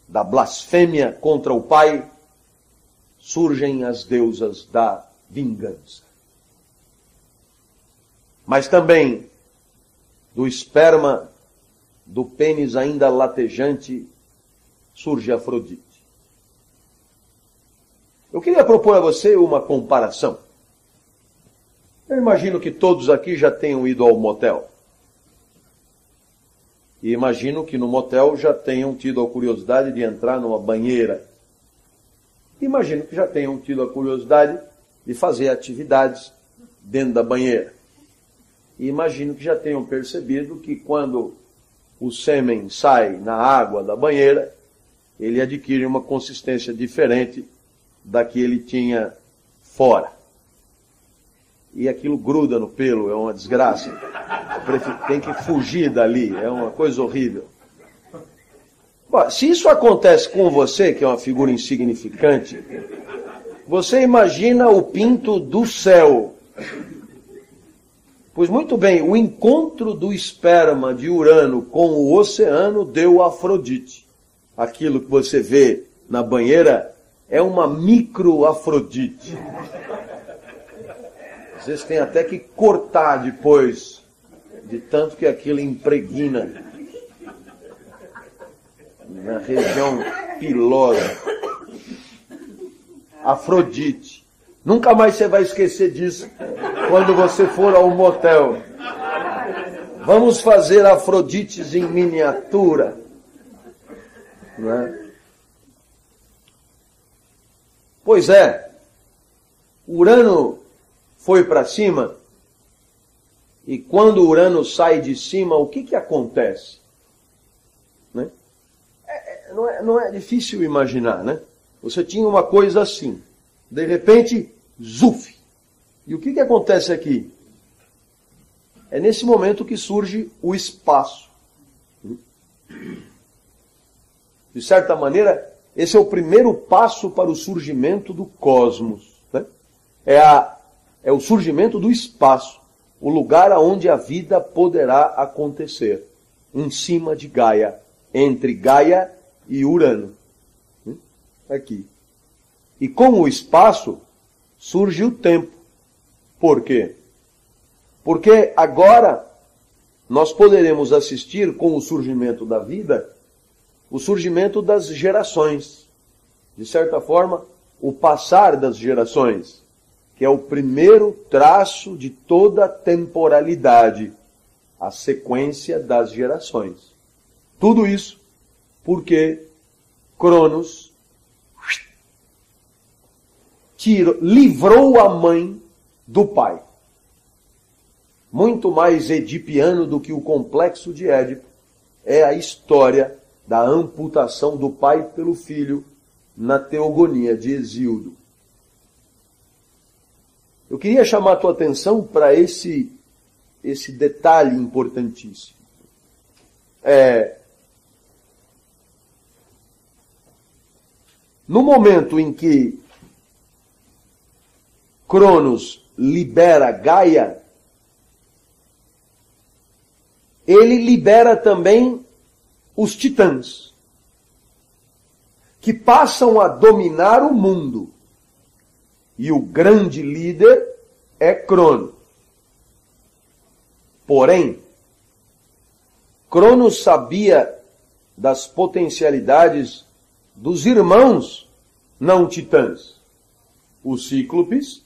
da blasfêmia contra o Pai, surgem as deusas da vingança. Mas também do esperma do pênis ainda latejante surge Afrodite. Eu queria propor a você uma comparação. Eu imagino que todos aqui já tenham ido ao motel. E imagino que no motel já tenham tido a curiosidade de entrar numa banheira. Imagino que já tenham tido a curiosidade de fazer atividades dentro da banheira. E imagino que já tenham percebido que quando o sêmen sai na água da banheira, ele adquire uma consistência diferente da que ele tinha fora. E aquilo gruda no pelo, é uma desgraça. Tem que fugir dali, é uma coisa horrível. Bom, se isso acontece com você, que é uma figura insignificante, você imagina o pinto do céu. Pois muito bem, o encontro do esperma de Urano com o oceano deu Afrodite. Aquilo que você vê na banheira é uma micro-Afrodite. Às vezes tem até que cortar depois, de tanto que aquilo impregna na região pilosa. Afrodite. Nunca mais você vai esquecer disso quando você for ao motel. Vamos fazer Afrodites em miniatura. Não é? Pois é, Urano foi para cima, e quando Urano sai de cima, o que acontece? Né? Não é difícil imaginar, né? Você tinha uma coisa assim, de repente, zuf! E o que acontece aqui? É nesse momento que surge o espaço. De certa maneira, esse é o primeiro passo para o surgimento do cosmos. Né? É o surgimento do espaço, o lugar onde a vida poderá acontecer, em cima de Gaia, entre Gaia e Urano. Aqui. E com o espaço surge o tempo. Por quê? Porque agora nós poderemos assistir com o surgimento da vida, o surgimento das gerações. De certa forma, o passar das gerações, que é o primeiro traço de toda a temporalidade, a sequência das gerações. Tudo isso porque Cronos livrou a mãe do pai. Muito mais edipiano do que o complexo de Édipo é a história da amputação do pai pelo filho na teogonia de Hesíodo. Eu queria chamar a tua atenção para esse detalhe importantíssimo. No momento em que Cronos libera Gaia, ele libera também os titãs, que passam a dominar o mundo. E o grande líder é Cronos. Porém, Cronos sabia das potencialidades dos irmãos não titãs, os Cíclopes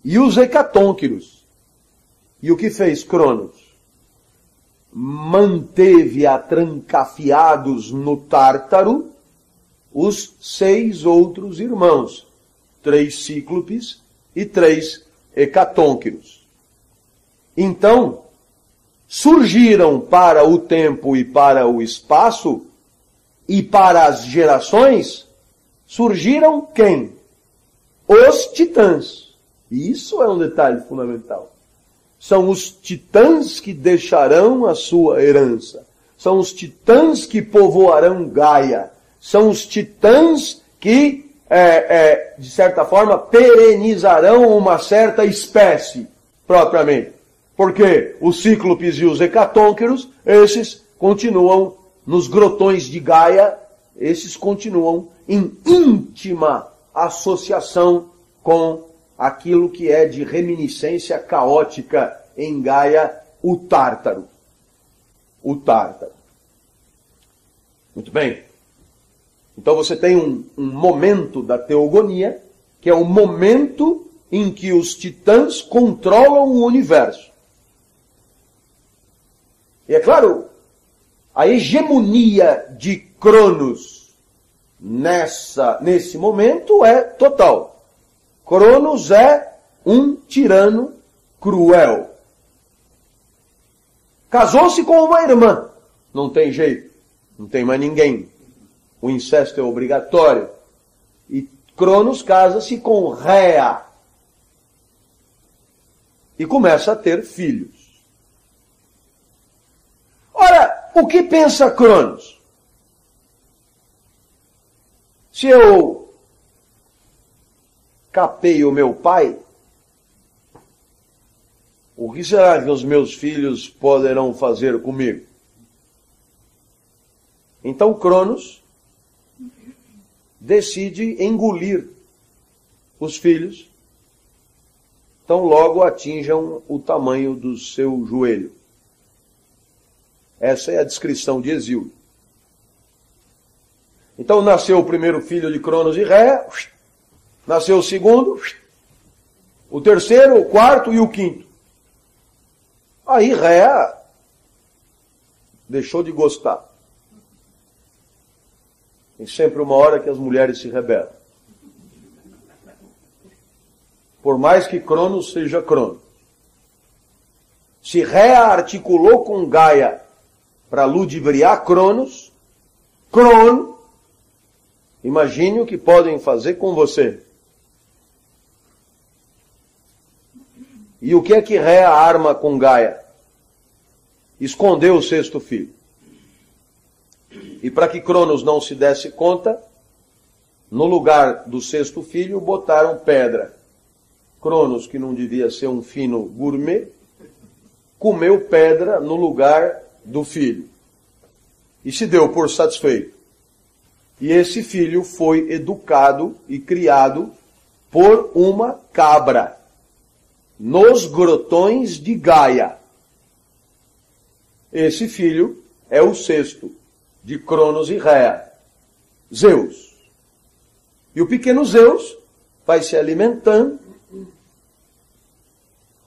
e os Hecatônquiros. E o que fez Cronos? Manteve atrancafiados no Tártaro os 6 outros irmãos, 3 Cíclopes e 3 Hecatônquiros. Então, surgiram para o tempo e para o espaço e para as gerações, surgiram quem? Os titãs. E isso é um detalhe fundamental. São os titãs que deixarão a sua herança. São os titãs que povoarão Gaia. São os titãs que, de certa forma, perenizarão uma certa espécie, propriamente. Porque os Cíclopes e os Hecatônquiros, esses continuam nos grotões de Gaia, esses continuam em íntima associação com aquilo que é de reminiscência caótica em Gaia, o Tártaro. O Tártaro. Muito bem. Então você tem um momento da teogonia, que é o momento em que os titãs controlam o universo. E é claro, a hegemonia de Cronos nesse momento é total. Cronos é um tirano cruel. Casou-se com uma irmã. Não tem jeito. Não tem mais ninguém. O incesto é obrigatório. E Cronos casa-se com Rhea. E começa a ter filhos. Ora, o que pensa Cronos? Se eu capei o meu pai, o que será que os meus filhos poderão fazer comigo? Então Cronos decide engolir os filhos, tão logo atinjam o tamanho do seu joelho. Essa é a descrição de Hesíodo. Então nasceu o primeiro filho de Cronos e Rhea, nasceu o segundo, o terceiro, o quarto e o quinto. Aí Rhea deixou de gostar. Tem sempre uma hora que as mulheres se rebelam. Por mais que Cronos seja Cronos. Se Rhea articulou com Gaia para ludibriar Cronos, imagine o que podem fazer com você. E o que é que Rhea arma com Gaia? Escondeu o sexto filho. E para que Cronos não se desse conta, no lugar do sexto filho botaram pedra. Cronos, que não devia ser um fino gourmet, comeu pedra no lugar do filho. E se deu por satisfeito. E esse filho foi educado e criado por uma cabra, nos grotões de Gaia. Esse filho é o sexto de Cronos e Rhea, Zeus. E o pequeno Zeus vai se alimentando.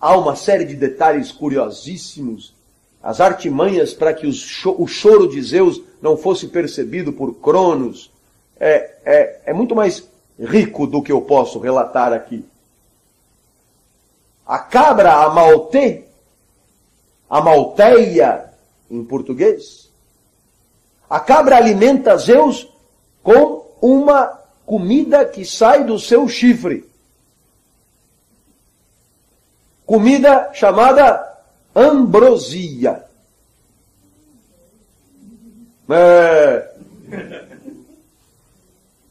Há uma série de detalhes curiosíssimos, as artimanhas para que o choro de Zeus não fosse percebido por Cronos. É muito mais rico do que eu posso relatar aqui. A cabra amalteia em português, A cabra alimenta Zeus com uma comida que sai do seu chifre. Comida chamada ambrosia.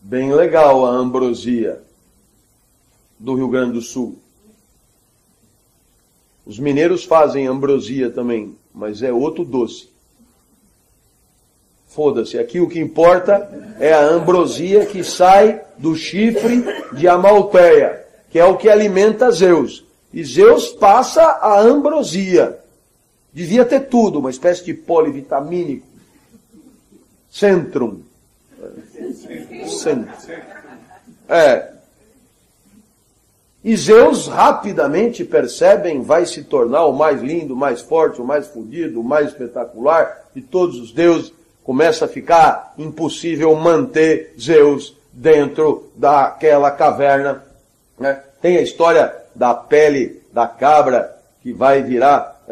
Bem legal a ambrosia do Rio Grande do Sul. Os mineiros fazem ambrosia também, mas é outro doce. Foda-se, aqui o que importa é a ambrosia que sai do chifre de Amalteia, que é o que alimenta Zeus. E Zeus passa a ambrosia. Devia ter tudo, uma espécie de polivitamínico. Centrum. E Zeus rapidamente percebem, vai se tornar o mais lindo, o mais forte, o mais fodido, o mais espetacular de todos os deuses. Começa a ficar impossível manter Zeus dentro daquela caverna. Né? Tem a história da pele da cabra que vai virar...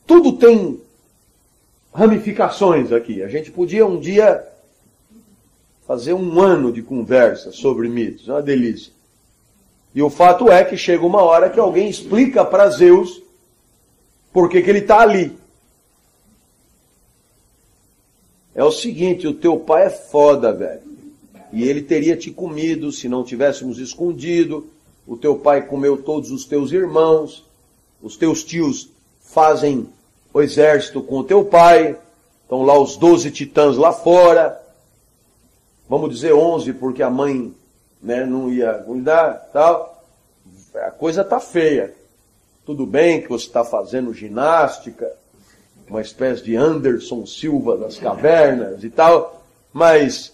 tudo tem ramificações aqui. A gente podia um dia fazer um ano de conversa sobre mitos. É uma delícia. E o fato é que chega uma hora que alguém explica para Zeus por que ele está ali. É o seguinte, o teu pai é foda, velho. E ele teria te comido se não tivéssemos escondido. O teu pai comeu todos os teus irmãos. Os teus tios fazem o exército com o teu pai. Estão lá os 12 titãs lá fora. Vamos dizer 11, porque a mãe, né, não ia cuidar, tal. A coisa está feia. Tudo bem que você está fazendo ginástica, uma espécie de Anderson Silva das cavernas e tal, mas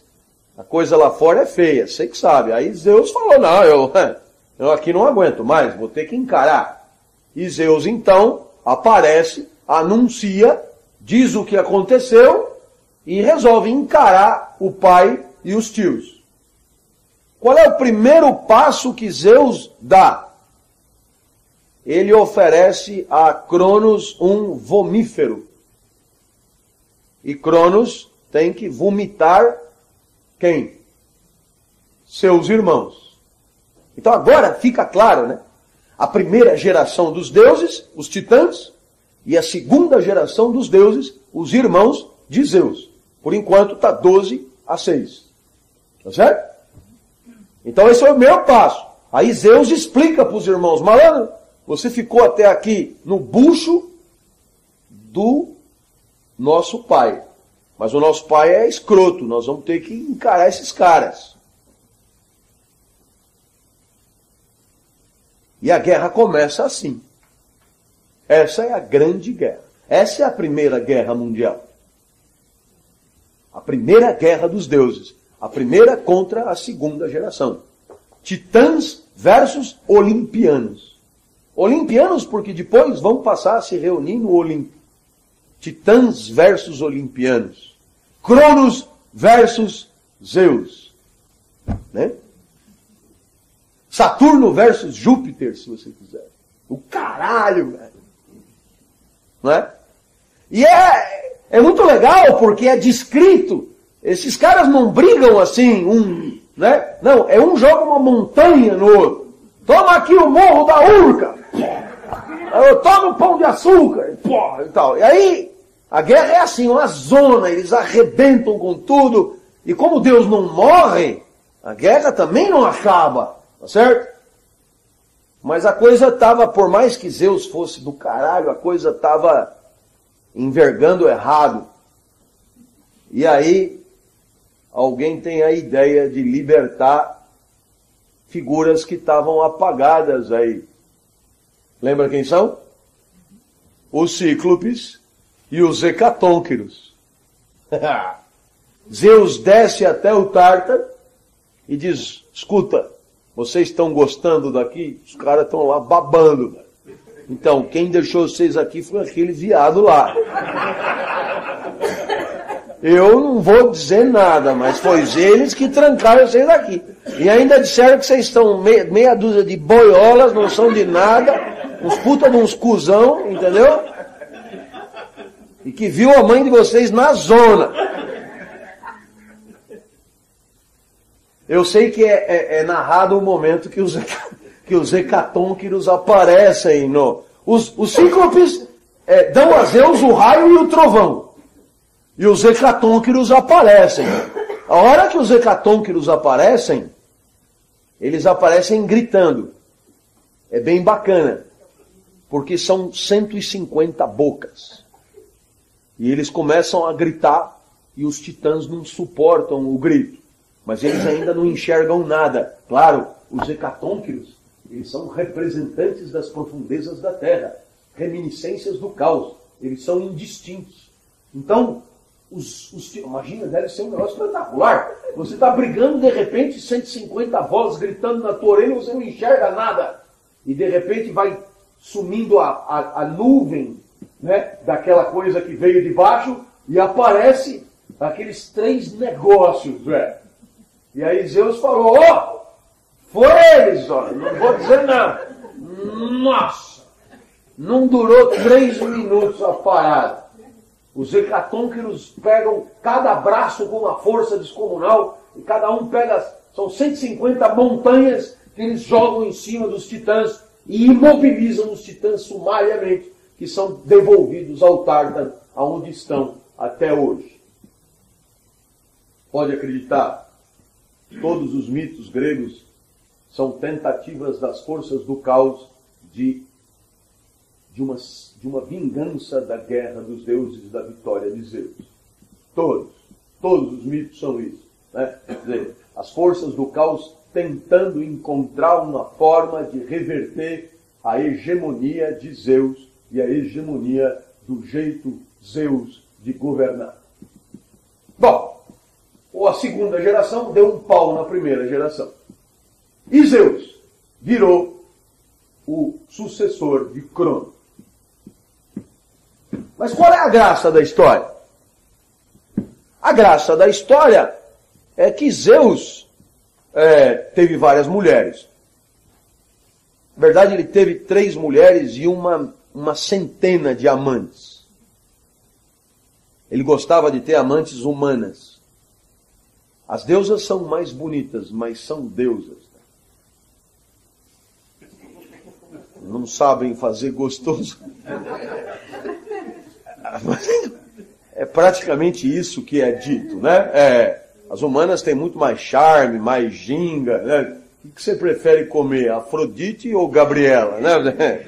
a coisa lá fora é feia, você que sabe. Aí Zeus falou, não, eu aqui não aguento mais, vou ter que encarar. E Zeus então aparece, anuncia, diz o que aconteceu e resolve encarar o pai e os tios. Qual é o primeiro passo que Zeus dá? Ele oferece a Cronos um vomífero. E Cronos tem que vomitar quem? Seus irmãos. Então agora fica claro, né? A primeira geração dos deuses, os titãs, e a segunda geração dos deuses, os irmãos de Zeus. Por enquanto está 12-6. Tá certo? Então esse é o primeiro passo. Aí Zeus explica para os irmãos, malandro, você ficou até aqui no bucho do nosso pai. Mas o nosso pai é escroto, nós vamos ter que encarar esses caras. E a guerra começa assim. Essa é a grande guerra. Essa é a primeira guerra mundial. A primeira guerra dos deuses. A primeira contra a segunda geração. Titãs versus olimpianos. Olimpianos porque depois vão passar a se reunir no Olimpo. Titãs versus olimpianos. Cronos versus Zeus. Né? Saturno versus Júpiter, se você quiser. O caralho, velho. Não é? E é muito legal porque é descrito. Esses caras não brigam assim, né? Não, um joga uma montanha no outro. Toma aqui o morro da Urca. Eu tomo pão de açúcar. E tal. E aí, a guerra é assim, uma zona. Eles arrebentam com tudo. E como Deus não morre, a guerra também não acaba. Tá certo? Mas a coisa estava, por mais que Zeus fosse do caralho, a coisa estava envergando errado. E aí, alguém tem a ideia de libertar figuras que estavam apagadas aí. Lembra quem são? Os Cíclopes e os Hecatônquiros. Zeus desce até o Tártaro e diz, escuta, vocês estão gostando daqui? Os caras estão lá babando. Então, quem deixou vocês aqui foi aquele viado lá. Eu não vou dizer nada, mas foi eles que trancaram vocês aqui. E ainda disseram que vocês estão meia dúzia de boiolas, não são de nada, uns puta de uns cuzão, entendeu? E que viu a mãe de vocês na zona. Eu sei que é narrado o momento que os hecatônquiros aparecem. Os cíclopes dão a Zeus o raio e o trovão. E os hecatônquiros aparecem. A hora que os hecatônquiros aparecem, eles aparecem gritando. É bem bacana. Porque são 150 bocas. E eles começam a gritar e os titãs não suportam o grito. Mas eles ainda não enxergam nada. Claro, os hecatônquiros, eles são representantes das profundezas da Terra. Reminiscências do caos. Eles são indistintos. Então, imagina, deve ser um negócio espetacular. Você está brigando, de repente, 150 vozes gritando na tua orelha e você não enxerga nada. E de repente vai sumindo a nuvem, né, daquela coisa que veio de baixo e aparece aqueles 3 negócios, velho. E aí Zeus falou, foi eles, não vou dizer não. Nossa! Não durou 3 minutos a parada. Os hecatônquiros pegam cada braço com uma força descomunal e cada um pega, são 150 montanhas que eles jogam em cima dos titãs e imobilizam os titãs sumariamente, que são devolvidos ao Tártaro, aonde estão até hoje. Pode acreditar, todos os mitos gregos são tentativas das forças do caos de uma vingança da guerra dos deuses e da vitória de Zeus. Todos os mitos são isso. Né? Quer dizer, as forças do caos tentando encontrar uma forma de reverter a hegemonia de Zeus e a hegemonia do jeito Zeus de governar. Bom, a segunda geração deu um pau na primeira geração. E Zeus virou o sucessor de Cronos. Mas qual é a graça da história? A graça da história é que Zeus teve várias mulheres. Na verdade, ele teve 3 mulheres e uma centena de amantes. Ele gostava de ter amantes humanas. As deusas são mais bonitas, mas são deusas. Não sabem fazer gostoso. É praticamente isso que é dito, né? As humanas têm muito mais charme, mais ginga, né? O que você prefere comer, Afrodite ou Gabriela, né?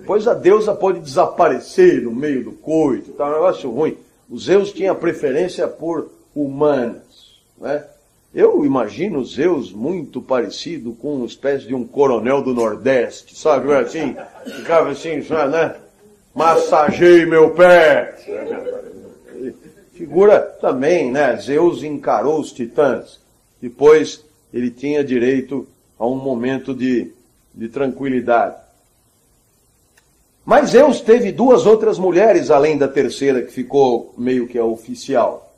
Pois a deusa pode desaparecer no meio do coito, tá um negócio ruim. O Zeus tinha preferência por humanas, né? Eu imagino Zeus muito parecido com uma espécie de um coronel do Nordeste, sabe? Assim, ficava assim, né? Massageie meu pé. Figura também, né? Zeus encarou os titãs. Depois ele tinha direito a um momento de tranquilidade. Mas Zeus teve 2 outras mulheres, além da terceira, que ficou meio que a oficial.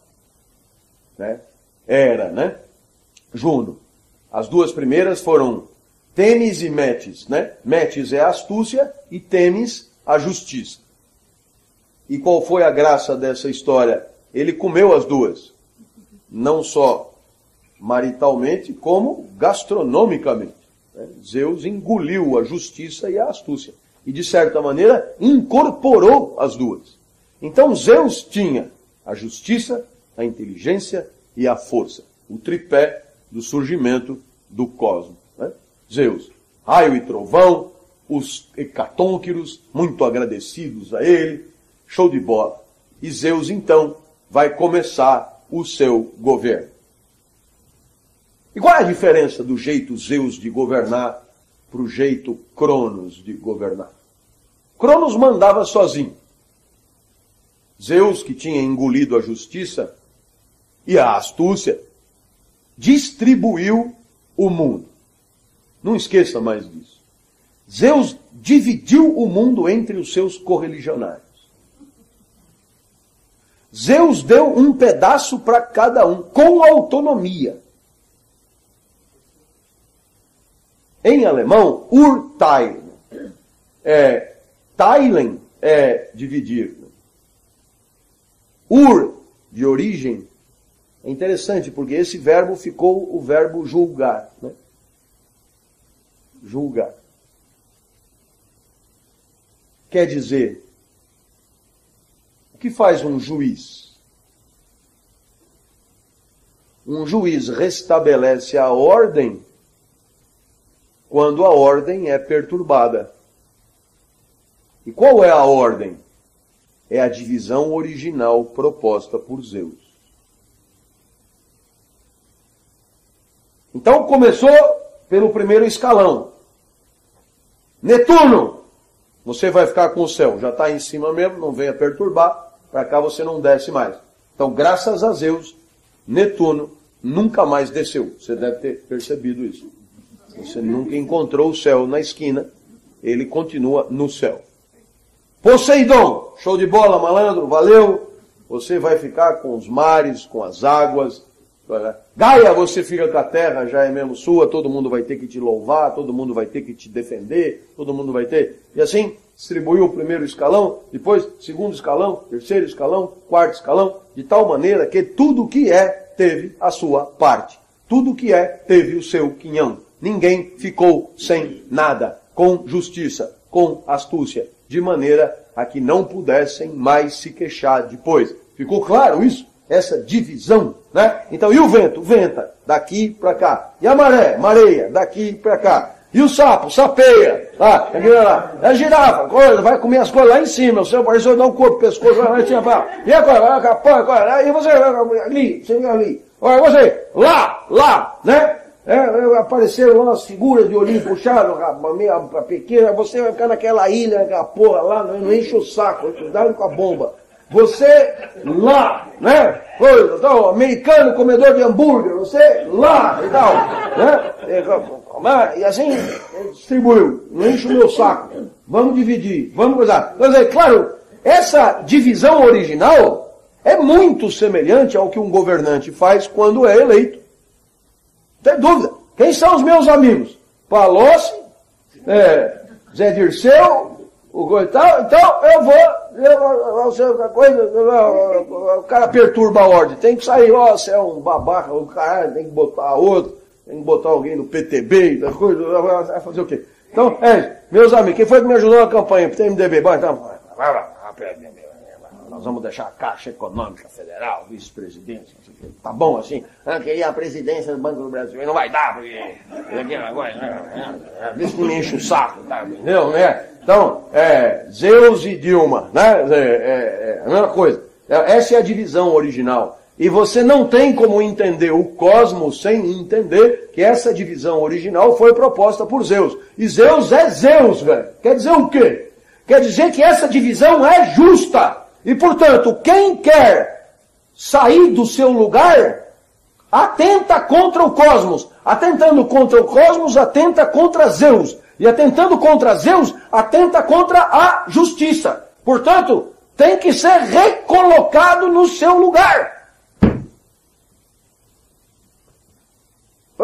Né? Né? Juno. As 2 primeiras foram Têmis e Metis. Né? Metis é a astúcia e Têmis a justiça. E qual foi a graça dessa história? Ele comeu as 2. Não só maritalmente, como gastronomicamente. Zeus engoliu a justiça e a astúcia. E, de certa maneira, incorporou as 2. Então, Zeus tinha a justiça, a inteligência e a força. O tripé do surgimento do cosmos. Né? Zeus, raio e trovão, os hecatônquiros, muito agradecidos a ele, show de bola. E Zeus, então, vai começar o seu governo. E qual é a diferença do jeito Zeus de governar para o jeito Cronos de governar? Cronos mandava sozinho. Zeus, que tinha engolido a justiça e a astúcia, distribuiu o mundo. Não esqueça mais disso. Zeus dividiu o mundo entre os seus correligionários. Zeus deu um pedaço para cada um, com autonomia. Em alemão, Urteilen. Teilen é dividir. Ur, de origem, É interessante, porque esse verbo ficou o verbo julgar. Né? Julgar. Quer dizer, o que faz um juiz? Um juiz restabelece a ordem quando a ordem é perturbada. E qual é a ordem? É a divisão original proposta por Zeus. Então começou pelo primeiro escalão. Netuno, você vai ficar com o céu. Já está em cima mesmo, não venha perturbar. Para cá você não desce mais. Então, graças a Zeus, Netuno nunca mais desceu. Você deve ter percebido isso. Você nunca encontrou o céu na esquina. Ele continua no céu. Poseidon, show de bola, malandro, valeu. Você vai ficar com os mares, com as águas. Gaia, você fica com a terra, já é mesmo sua, todo mundo vai ter que te louvar, todo mundo vai ter que te defender, todo mundo vai ter... E assim, distribuiu o primeiro escalão, depois segundo escalão, terceiro escalão, quarto escalão, de tal maneira que tudo que é, teve a sua parte. Tudo que é, teve o seu quinhão. Ninguém ficou sem nada, com justiça, com astúcia, de maneira a que não pudessem mais se queixar depois. Ficou claro isso? Essa divisão, né? Então, e o vento? Venta daqui para cá. E a maré? Mareia daqui para cá. E o sapo? Sapeia. Lá, a girafa, coisa, vai comer as coisas lá em cima. O seu pareceu dar um corpo, pescoço, lá em cima. E agora? E você ali, você ali. Olha, você, lá, né? Apareceram lá as figuras de olhinho puxado, a pequena, você vai ficar naquela ilha, naquela porra lá, não enche o saco, cuidado com a bomba. Você lá, né? Coisa, tal, americano, comedor de hambúrguer, você lá e tal, né? E assim, distribuiu, não enche o meu saco. Vamos dividir, vamos coisar. Mas é claro, essa divisão original é muito semelhante ao que um governante faz quando é eleito. Não tem dúvida. Quem são os meus amigos? Palocci, Zé Dirceu, o coitado, então eu vou o cara perturba a ordem, tem que sair, você é um babaca, o cara tem que botar outro, tem que botar alguém no PTB, vai fazer o quê? Então, meus amigos, quem foi que me ajudou na campanha pro MDB? Bom, então, nós vamos deixar a Caixa Econômica Federal, vice-presidente, tá bom assim? Queria a presidência do Banco do Brasil, não vai dar, porque vê se não me enche o saco, tá? Entendeu, né? Então, Zeus e Dilma, né? A mesma coisa. Essa é a divisão original. E você não tem como entender o cosmos sem entender que essa divisão original foi proposta por Zeus. E Zeus é Zeus, velho. Quer dizer o quê? Quer dizer que essa divisão é justa. E, portanto, quem quer sair do seu lugar, atenta contra o cosmos. Atentando contra o cosmos, atenta contra Zeus. E atentando contra Zeus, atenta contra a justiça. Portanto, tem que ser recolocado no seu lugar.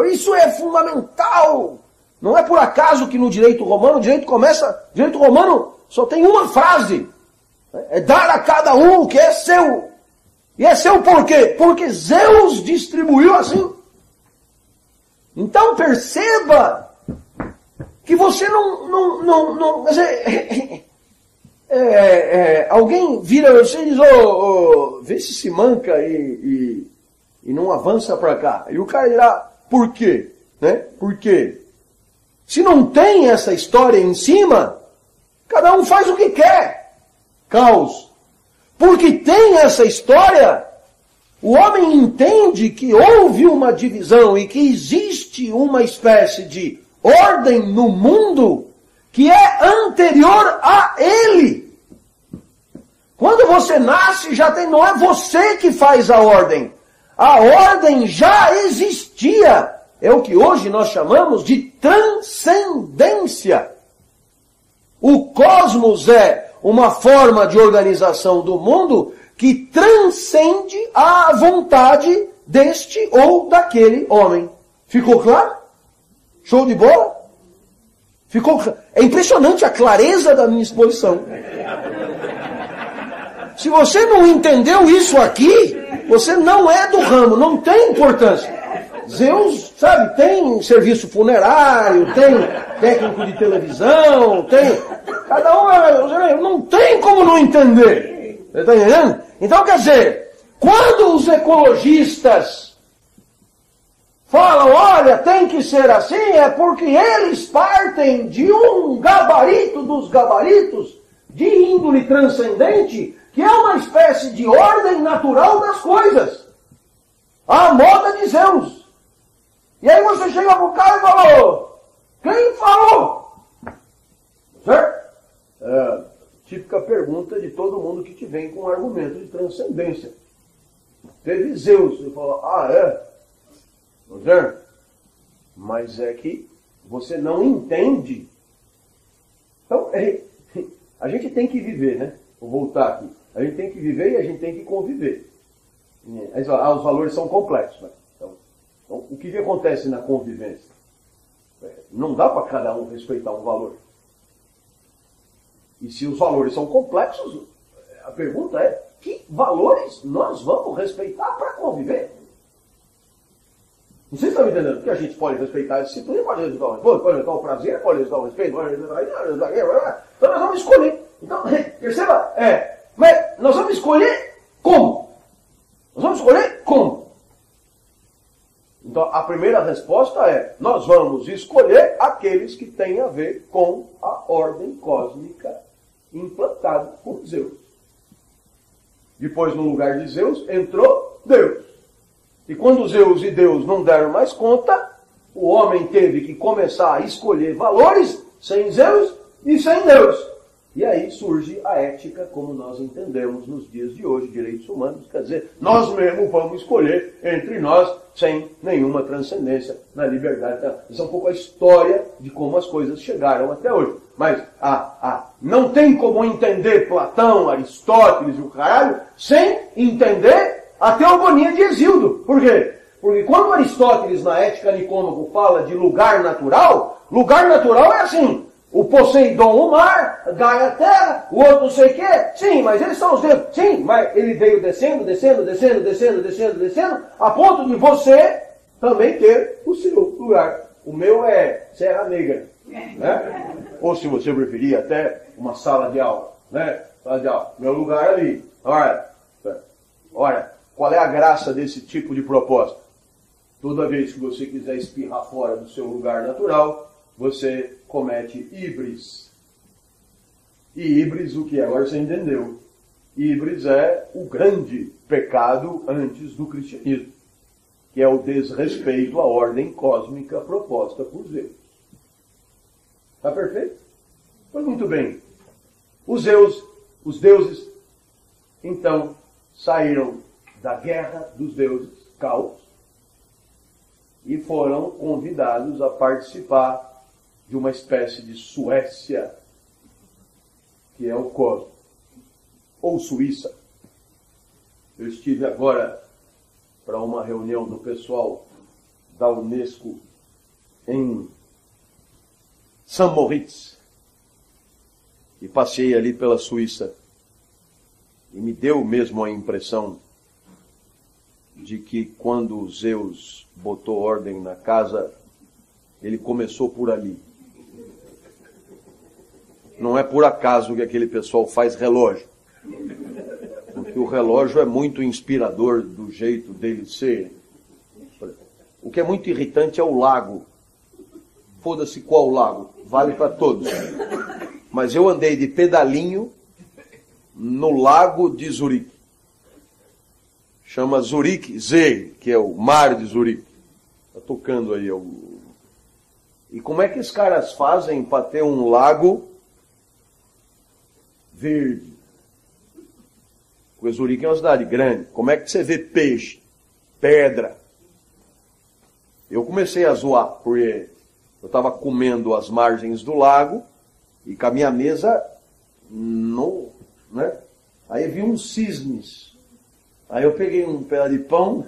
Isso é fundamental. Não é por acaso que no direito romano, o direito romano só tem uma frase. É dar a cada um o que é seu. E é seu por quê? Porque Zeus distribuiu assim. Então perceba que você não alguém vira você e diz, vê se manca e não avança para cá. E o cara dirá, por quê? Né? Por quê? Se não tem essa história em cima, cada um faz o que quer. Caos. Porque tem essa história, o homem entende que houve uma divisão e que existe uma espécie de ordem no mundo que é anterior a ele. Quando você nasce, não é você que faz a ordem. A ordem já existia. É o que hoje nós chamamos de transcendência. O cosmos é uma forma de organização do mundo que transcende a vontade deste ou daquele homem. Ficou claro? Show de bola? É impressionante a clareza da minha exposição. Se você não entendeu isso aqui, você não é do ramo, não tem importância. Zeus, sabe, tem serviço funerário, tem técnico de televisão, tem... Cada um, não tem como não entender. Você está entendendo? Então, quer dizer, quando os ecologistas falam, olha, tem que ser assim, é porque eles partem de um gabarito dos gabaritos de índole transcendente, que é uma espécie de ordem natural das coisas. A moda de Zeus. E aí você chega pro cara e falou, quem falou? Certo? Típica pergunta de todo mundo que te vem com um argumento de transcendência. Teve Zeus. Você fala, é? Certo? Mas é que você não entende. Então, a gente tem que viver, né? Vou voltar aqui. A gente tem que viver e a gente tem que conviver. Aí, os valores são complexos. Né? Então, o que acontece na convivência? Não dá para cada um respeitar um valor. E se os valores são complexos, a pergunta é, que valores nós vamos respeitar para conviver? Não sei se estão entendendo, porque a gente pode respeitar a disciplina, pode respeitar o prazer, pode respeitar o respeito, então nós vamos escolher. Então, perceba, mas nós vamos escolher como? Nós vamos escolher como? Então, a primeira resposta é, nós vamos escolher aqueles que têm a ver com a ordem cósmica implantada por Zeus. Depois, no lugar de Zeus, entrou Deus. E quando Zeus e Deus não deram mais conta, o homem teve que começar a escolher valores sem Zeus e sem Deus. E aí surge a ética como nós entendemos nos dias de hoje, direitos humanos. Quer dizer, nós mesmos vamos escolher entre nós sem nenhuma transcendência na liberdade. Isso é um pouco a história de como as coisas chegaram até hoje. Mas não tem como entender Platão, Aristóteles e o caralho sem entender a teogonia de Hesíodo. Por quê? Porque quando Aristóteles, na Ética Nicômaco, fala de lugar natural é assim... O Poseidon, o mar, Gaia, a terra, o outro não sei o quê. Sim, mas eles são os deuses. Sim, mas ele veio descendo, a ponto de você também ter o seu lugar. O meu é Serra Negra. Né? Ou se você preferir, até uma sala de aula. Né? Sala de aula. Meu lugar é ali. Olha, qual é a graça desse tipo de proposta? Toda vez que você quiser espirrar fora do seu lugar natural, você comete híbris. E híbris, o que é? Agora você entendeu. Híbris é o grande pecado antes do cristianismo, que é o desrespeito à ordem cósmica proposta por Deus. Está perfeito? Pois muito bem. Os deuses, então, saíram da guerra dos deuses, caos, e foram convidados a participar de uma espécie de Suécia, que é o cosmos, ou Suíça. Eu estive agora para uma reunião do pessoal da Unesco em St. Moritz, e passei ali pela Suíça, e me deu mesmo a impressão de que quando Zeus botou ordem na casa, ele começou por ali. Não é por acaso que aquele pessoal faz relógio. Porque o relógio é muito inspirador do jeito dele ser. O que é muito irritante é o lago. Foda-se qual lago, vale para todos. Mas eu andei de pedalinho no lago de Zurique. Chama Zurique Z, que é o mar de Zurique. Está tocando aí. E como é que os caras fazem para ter um lago verde? Porque Zurique é uma cidade grande. Como é que você vê peixe, pedra? Eu comecei a zoar, porque eu estava comendo às margens do lago e com a minha mesa, né? Aí vi uns cisnes. Aí eu peguei um pedaço de pão,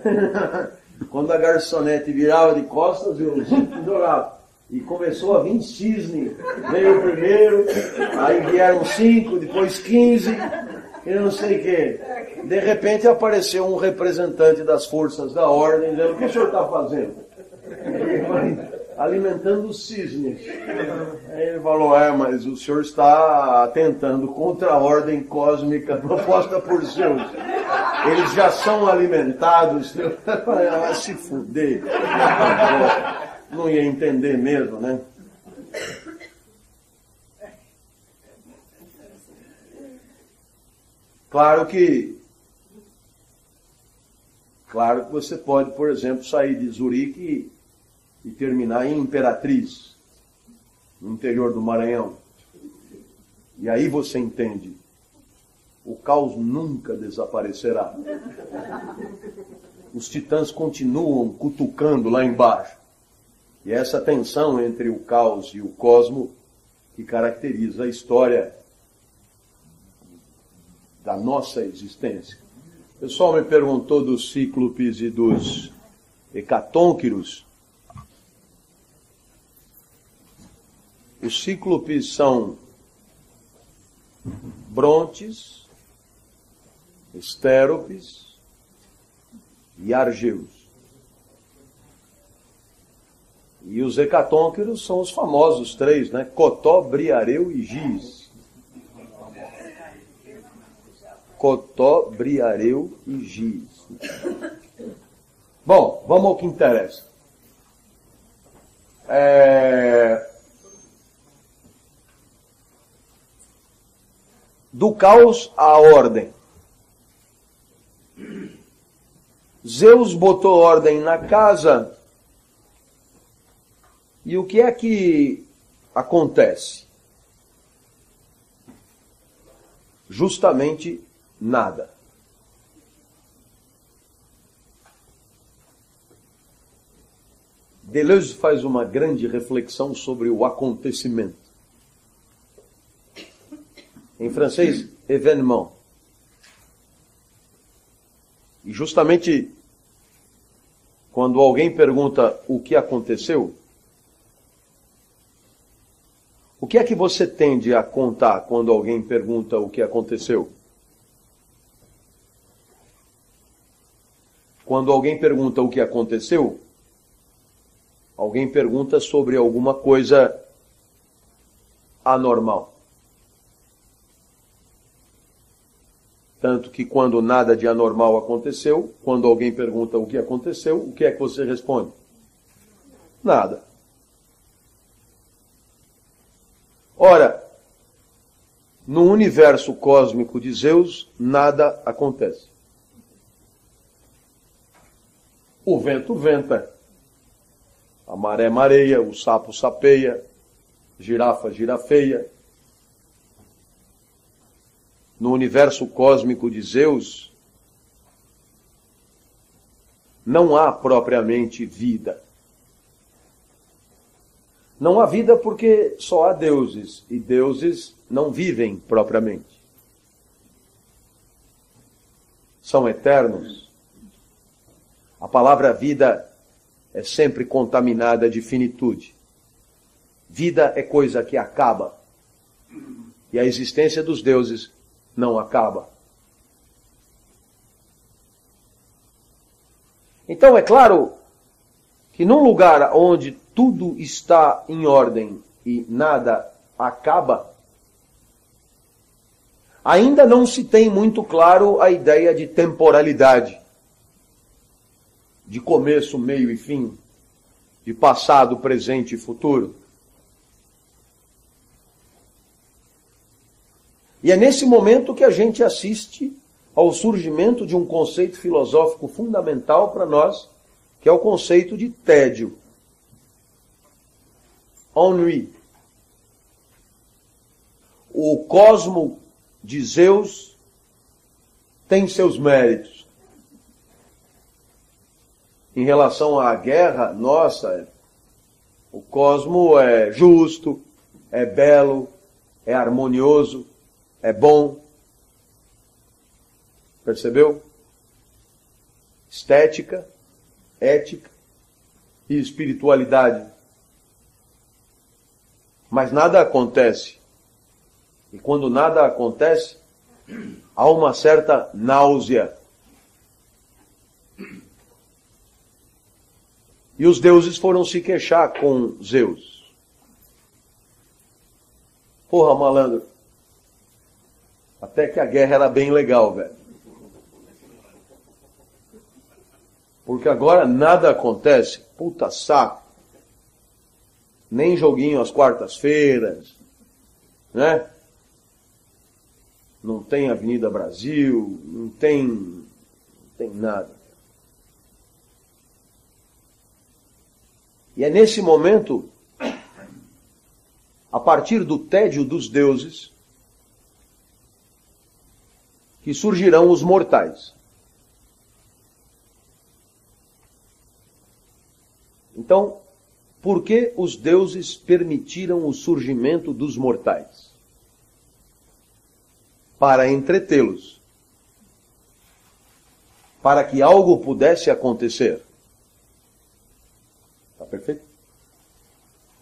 quando a garçonete virava de costas, eu jogava. E começou a vir cisne. Veio o primeiro, aí vieram 5, depois 15, e não sei o quê. De repente apareceu um representante das forças da ordem dizendo: o que o senhor está fazendo? Alimentando os cisnes. Aí ele falou: mas o senhor está atentando contra a ordem cósmica proposta por Zeus. Eles já são alimentados. Vai se fuder. Não ia entender mesmo, né? Claro que você pode, por exemplo, sair de Zurique e terminar em Imperatriz, no interior do Maranhão. E aí você entende: o caos nunca desaparecerá. Os titãs continuam cutucando lá embaixo. E é essa tensão entre o caos e o cosmo que caracteriza a história da nossa existência. O pessoal me perguntou dos cíclopes e dos hecatônquiros. Os cíclopes são Brontes, Estéropes e Argeus. E os hecatônquiros são os famosos três, né? Cotó, Briareu e Giz. Cotó, Briareu e Giz. Bom, vamos ao que interessa. Do caos à ordem. Zeus botou ordem na casa. E o que é que acontece? Justamente nada. Deleuze faz uma grande reflexão sobre o acontecimento. Em francês, événement. E justamente quando alguém pergunta o que aconteceu, o que é que você tende a contar quando alguém pergunta o que aconteceu? Quando alguém pergunta o que aconteceu, alguém pergunta sobre alguma coisa anormal. Tanto que quando nada de anormal aconteceu, quando alguém pergunta o que aconteceu, o que é que você responde? Nada. Ora, no universo cósmico de Zeus, nada acontece. O vento venta, a maré mareia, o sapo sapeia, girafa girafeia. No universo cósmico de Zeus, não há propriamente vida. Não há vida porque só há deuses, e deuses não vivem propriamente. São eternos. A palavra vida é sempre contaminada de finitude. Vida é coisa que acaba. E a existência dos deuses não acaba. Então é claro que num lugar onde tudo está em ordem e nada acaba, ainda não se tem muito claro a ideia de temporalidade, de começo, meio e fim, de passado, presente e futuro. E é nesse momento que a gente assiste ao surgimento de um conceito filosófico fundamental para nós, que é o conceito de tédio. Ennui. O cosmo de Zeus tem seus méritos. Em relação à guerra, nossa, o cosmo é justo, é belo, é harmonioso, é bom. Percebeu? Estética, ética e espiritualidade. Mas nada acontece. E quando nada acontece, há uma certa náusea. E os deuses foram se queixar com Zeus. Porra, malandro. Até que a guerra era bem legal, velho. Porque agora nada acontece. Puta saco. Nem joguinho às quartas-feiras, né? Não tem Avenida Brasil, não tem nada. E é nesse momento, a partir do tédio dos deuses, que surgirão os mortais. Então, por que os deuses permitiram o surgimento dos mortais? Para entretê-los. Para que algo pudesse acontecer. Está perfeito?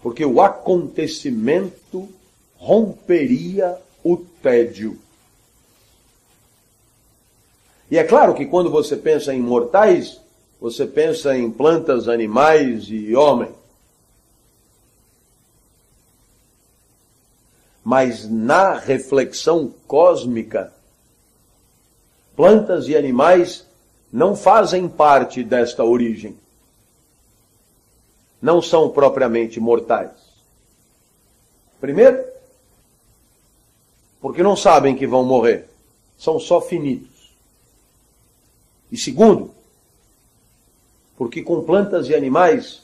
Porque o acontecimento romperia o tédio. E é claro que quando você pensa em mortais, você pensa em plantas, animais e homem. Mas na reflexão cósmica, plantas e animais não fazem parte desta origem. Não são propriamente mortais. Primeiro, porque não sabem que vão morrer. São só finitos. E segundo, porque com plantas e animais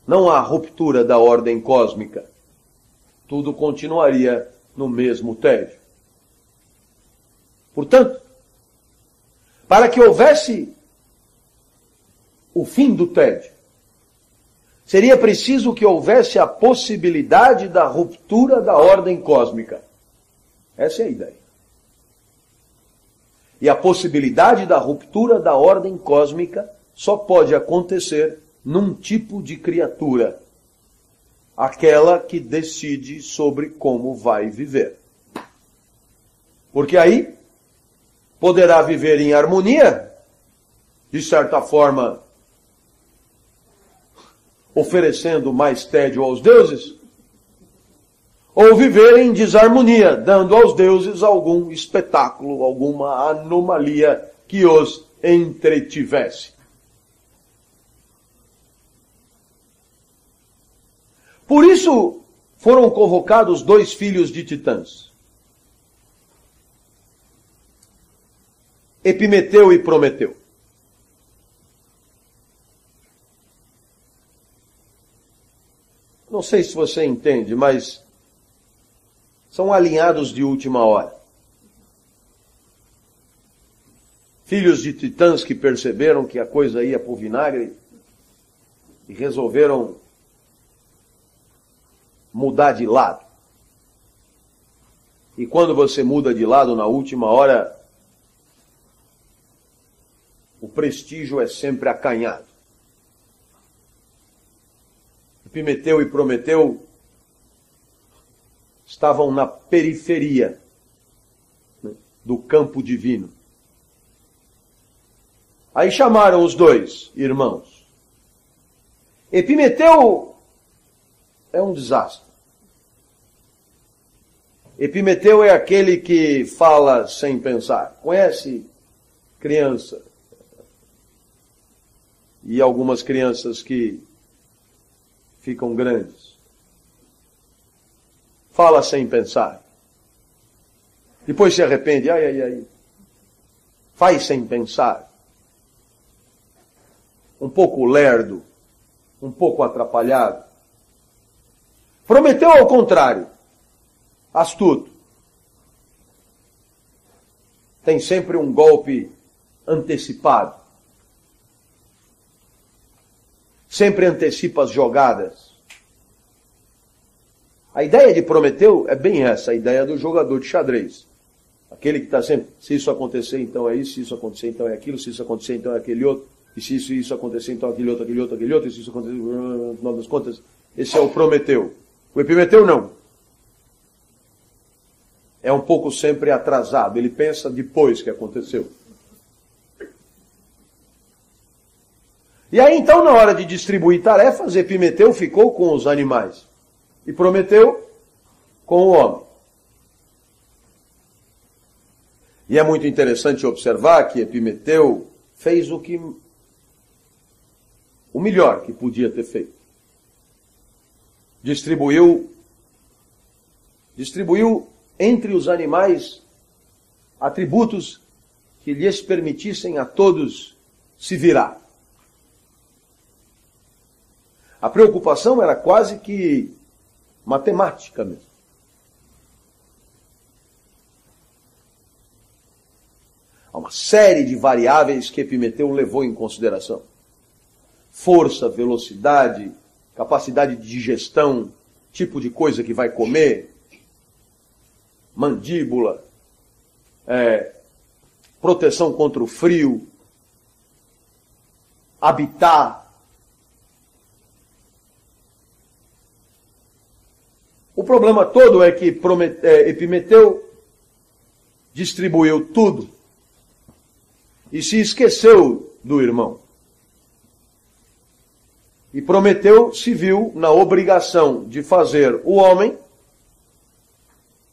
não há ruptura da ordem cósmica. Tudo continuaria no mesmo tédio. Portanto, para que houvesse o fim do tédio, seria preciso que houvesse a possibilidade da ruptura da ordem cósmica. Essa é a ideia. E a possibilidade da ruptura da ordem cósmica só pode acontecer num tipo de criatura. Aquela que decide sobre como vai viver. Porque aí poderá viver em harmonia, de certa forma, oferecendo mais tédio aos deuses, ou viver em desarmonia, dando aos deuses algum espetáculo, alguma anomalia que os entretivesse. Por isso foram convocados 2 filhos de Titãs, Epimeteu e Prometeu. Não sei se você entende, mas são alinhados de última hora. Filhos de Titãs que perceberam que a coisa ia para o vinagre e resolveram mudar de lado. E quando você muda de lado na última hora, o prestígio é sempre acanhado. Epimeteu e Prometeu estavam na periferia, né, do campo divino. Aí chamaram os 2 irmãos. Epimeteu é um desastre. Epimeteu é aquele que fala sem pensar. Conhece criança? E algumas crianças que ficam grandes. Fala sem pensar. Depois se arrepende. Ai. Faz sem pensar. Um pouco lerdo. Um pouco atrapalhado. Prometeu ao contrário. Astuto. Tem sempre um golpe antecipado. Sempre antecipa as jogadas. A ideia de Prometeu é bem essa, a ideia do jogador de xadrez. Aquele que está sempre, se isso acontecer, então é isso, se isso acontecer, então é aquilo, se isso acontecer, então é aquele outro, e se isso acontecer, então aquele outro, e se isso acontecer, no final das contas, esse é o Prometeu. O Epimeteu não. é um pouco sempre atrasado, ele pensa depois que aconteceu. E aí então, na hora de distribuir tarefas, Epimeteu ficou com os animais e Prometeu com o homem. E é muito interessante observar que Epimeteu fez o melhor que podia ter feito. Distribuiu entre os animais atributos que lhes permitissem a todos se virar. A preocupação era quase que matemática mesmo. Há uma série de variáveis que Epimeteu levou em consideração. Força, velocidade, capacidade de digestão, tipo de coisa que vai comer, mandíbula, proteção contra o frio, habitat. O problema todo é que Epimeteu distribuiu tudo e se esqueceu do irmão. E Prometeu se viu na obrigação de fazer o homem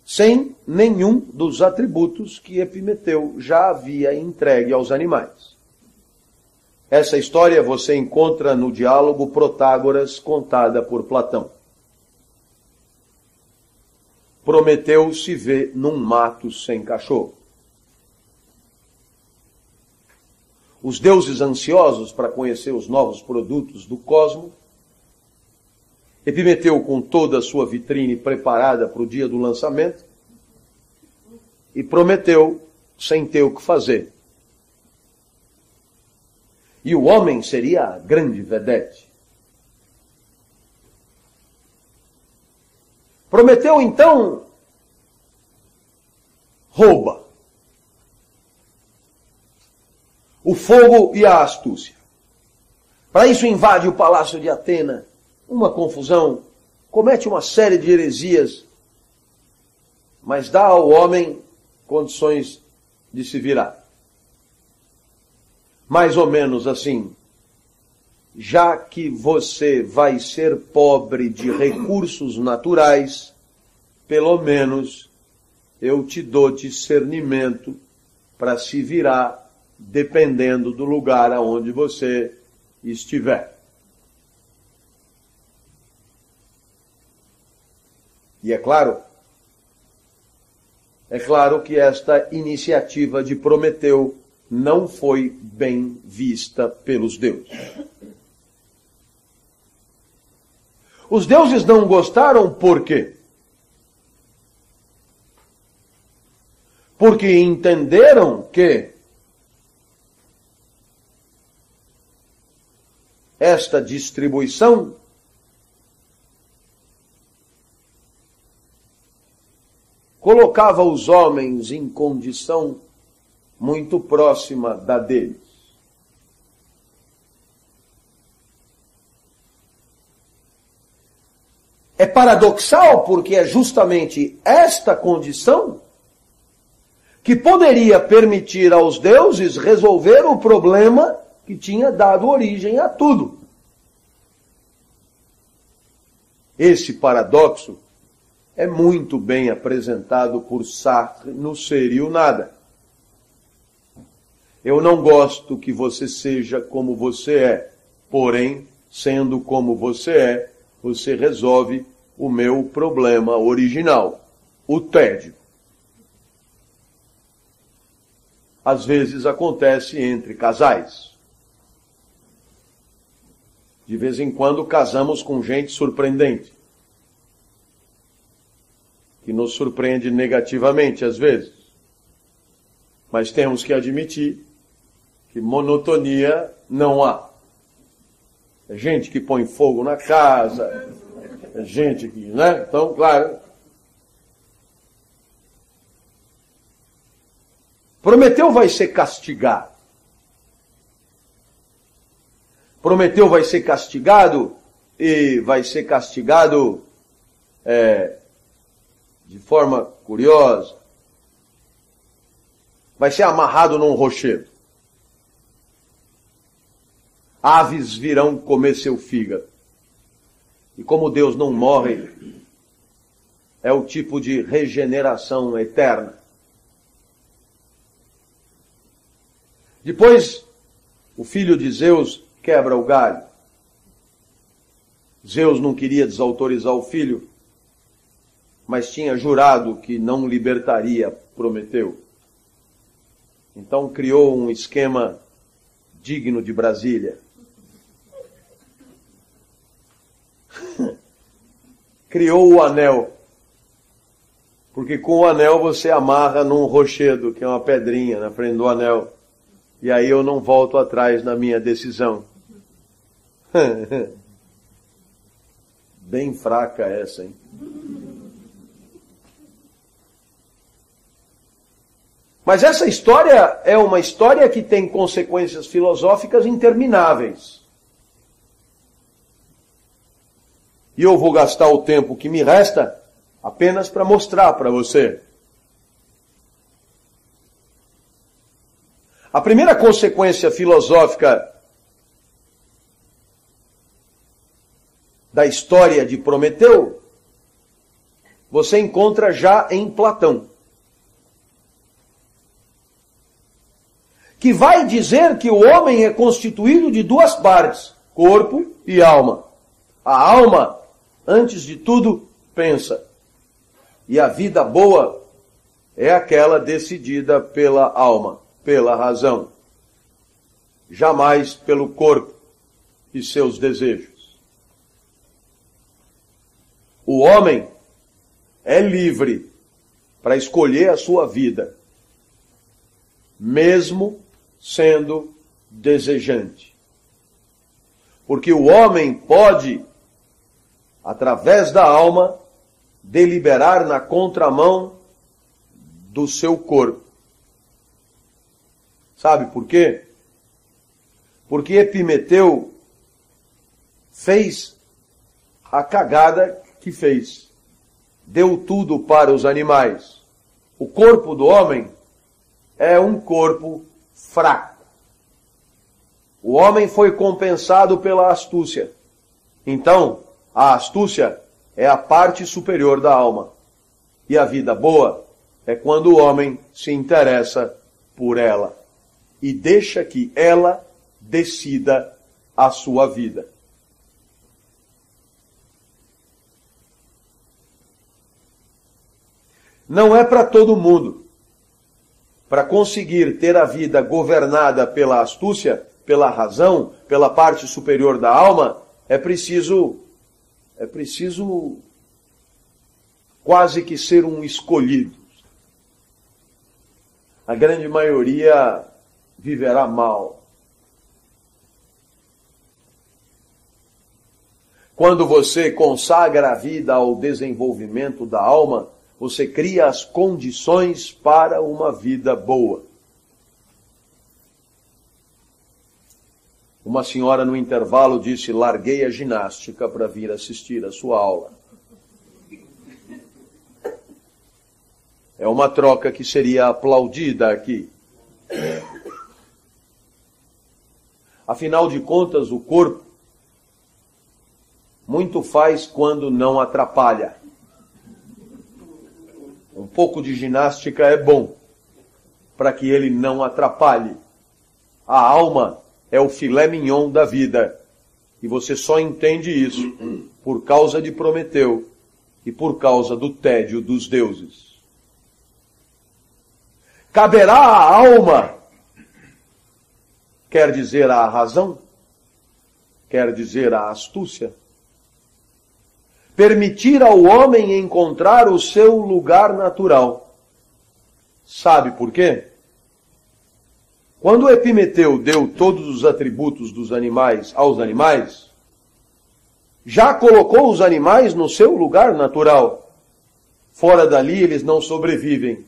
sem nenhum dos atributos que Epimeteu já havia entregue aos animais. Essa história você encontra no diálogo Protágoras, contada por Platão. Prometeu se vê num mato sem cachorro. Os deuses ansiosos para conhecer os novos produtos do cosmos, Epimeteu com toda a sua vitrine preparada para o dia do lançamento, e Prometeu sem ter o que fazer. E o homem seria a grande vedete. Prometeu então rouba o fogo e a astúcia. Para isso invade o palácio de Atena, uma confusão, comete uma série de heresias, mas dá ao homem condições de se virar. Mais ou menos assim: já que você vai ser pobre de recursos naturais, pelo menos eu te dou discernimento para se virar dependendo do lugar aonde você estiver. E é claro que esta iniciativa de Prometeu não foi bem vista pelos deuses. Os deuses não gostaram por quê? Porque entenderam que esta distribuição colocava os homens em condição muito próxima da deles. É paradoxal porque é justamente esta condição que poderia permitir aos deuses resolver o problema que tinha dado origem a tudo. Esse paradoxo é muito bem apresentado por Sartre no Ser e o Nada. Eu não gosto que você seja como você é, porém, sendo como você resolve o meu problema original, o tédio. Às vezes acontece entre casais. De vez em quando casamos com gente surpreendente, que nos surpreende negativamente às vezes. Mas temos que admitir que monotonia não há. É gente que põe fogo na casa, é gente que, né? Então, claro. Prometeu vai ser castigado. Prometeu vai ser castigado e vai ser castigado de forma curiosa, vai ser amarrado num rochedo. Aves virão comer seu fígado. E como Deus não morre, é o tipo de regeneração eterna. Depois, o filho de Zeus quebra o galho. Zeus não queria desautorizar o filho, mas tinha jurado que não libertaria Prometeu. Então criou um esquema digno de Brasília. Criou o anel. Porque com o anel você amarra num rochedo, que é uma pedrinha na frente do anel. E aí eu não volto atrás na minha decisão. Bem fraca essa, hein? Mas essa história é uma história que tem consequências filosóficas intermináveis. E eu vou gastar o tempo que me resta apenas para mostrar para você. A primeira consequência filosófica da história de Prometeu, você encontra já em Platão. Que vai dizer que o homem é constituído de duas partes, corpo e alma. A alma, antes de tudo, pensa. E a vida boa é aquela decidida pela alma, pela razão. Jamais pelo corpo e seus desejos. O homem é livre para escolher a sua vida, mesmo sendo desejante. Porque o homem pode, através da alma, deliberar na contramão do seu corpo. Sabe por quê? Porque Epimeteu fez a cagada que fez. Deu tudo para os animais. O corpo do homem é um corpo fraco. O homem foi compensado pela astúcia. Então, a astúcia é a parte superior da alma. E a vida boa é quando o homem se interessa por ela e deixa que ela decida a sua vida. Não é para todo mundo. Para conseguir ter a vida governada pela astúcia, pela razão, pela parte superior da alma, é preciso quase que ser um escolhido. A grande maioria viverá mal. Quando você consagra a vida ao desenvolvimento da alma, você cria as condições para uma vida boa. Uma senhora no intervalo disse: larguei a ginástica para vir assistir a sua aula. É uma troca que seria aplaudida aqui. Afinal de contas, o corpo muito faz quando não atrapalha. Um pouco de ginástica é bom, para que ele não atrapalhe. A alma é o filé mignon da vida. E você só entende isso por causa de Prometeu e por causa do tédio dos deuses. Caberá à alma, quer dizer à razão, quer dizer à astúcia, permitir ao homem encontrar o seu lugar natural. Sabe por quê? Quando Epimeteu deu todos os atributos dos animais aos animais, já colocou os animais no seu lugar natural. Fora dali eles não sobrevivem.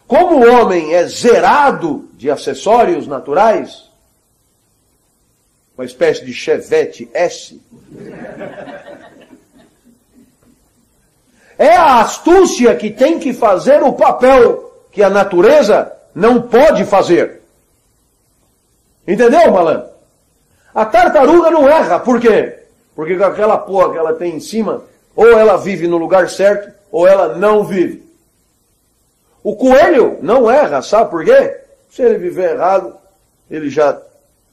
Como o homem é zerado de acessórios naturais, uma espécie de Chevette S, É a astúcia que tem que fazer o papel que a natureza não pode fazer. Entendeu, malandro? A tartaruga não erra. Por quê? Porque com aquela porra que ela tem em cima, ou ela vive no lugar certo, ou ela não vive. O coelho não erra, sabe por quê? Se ele viver errado, ele já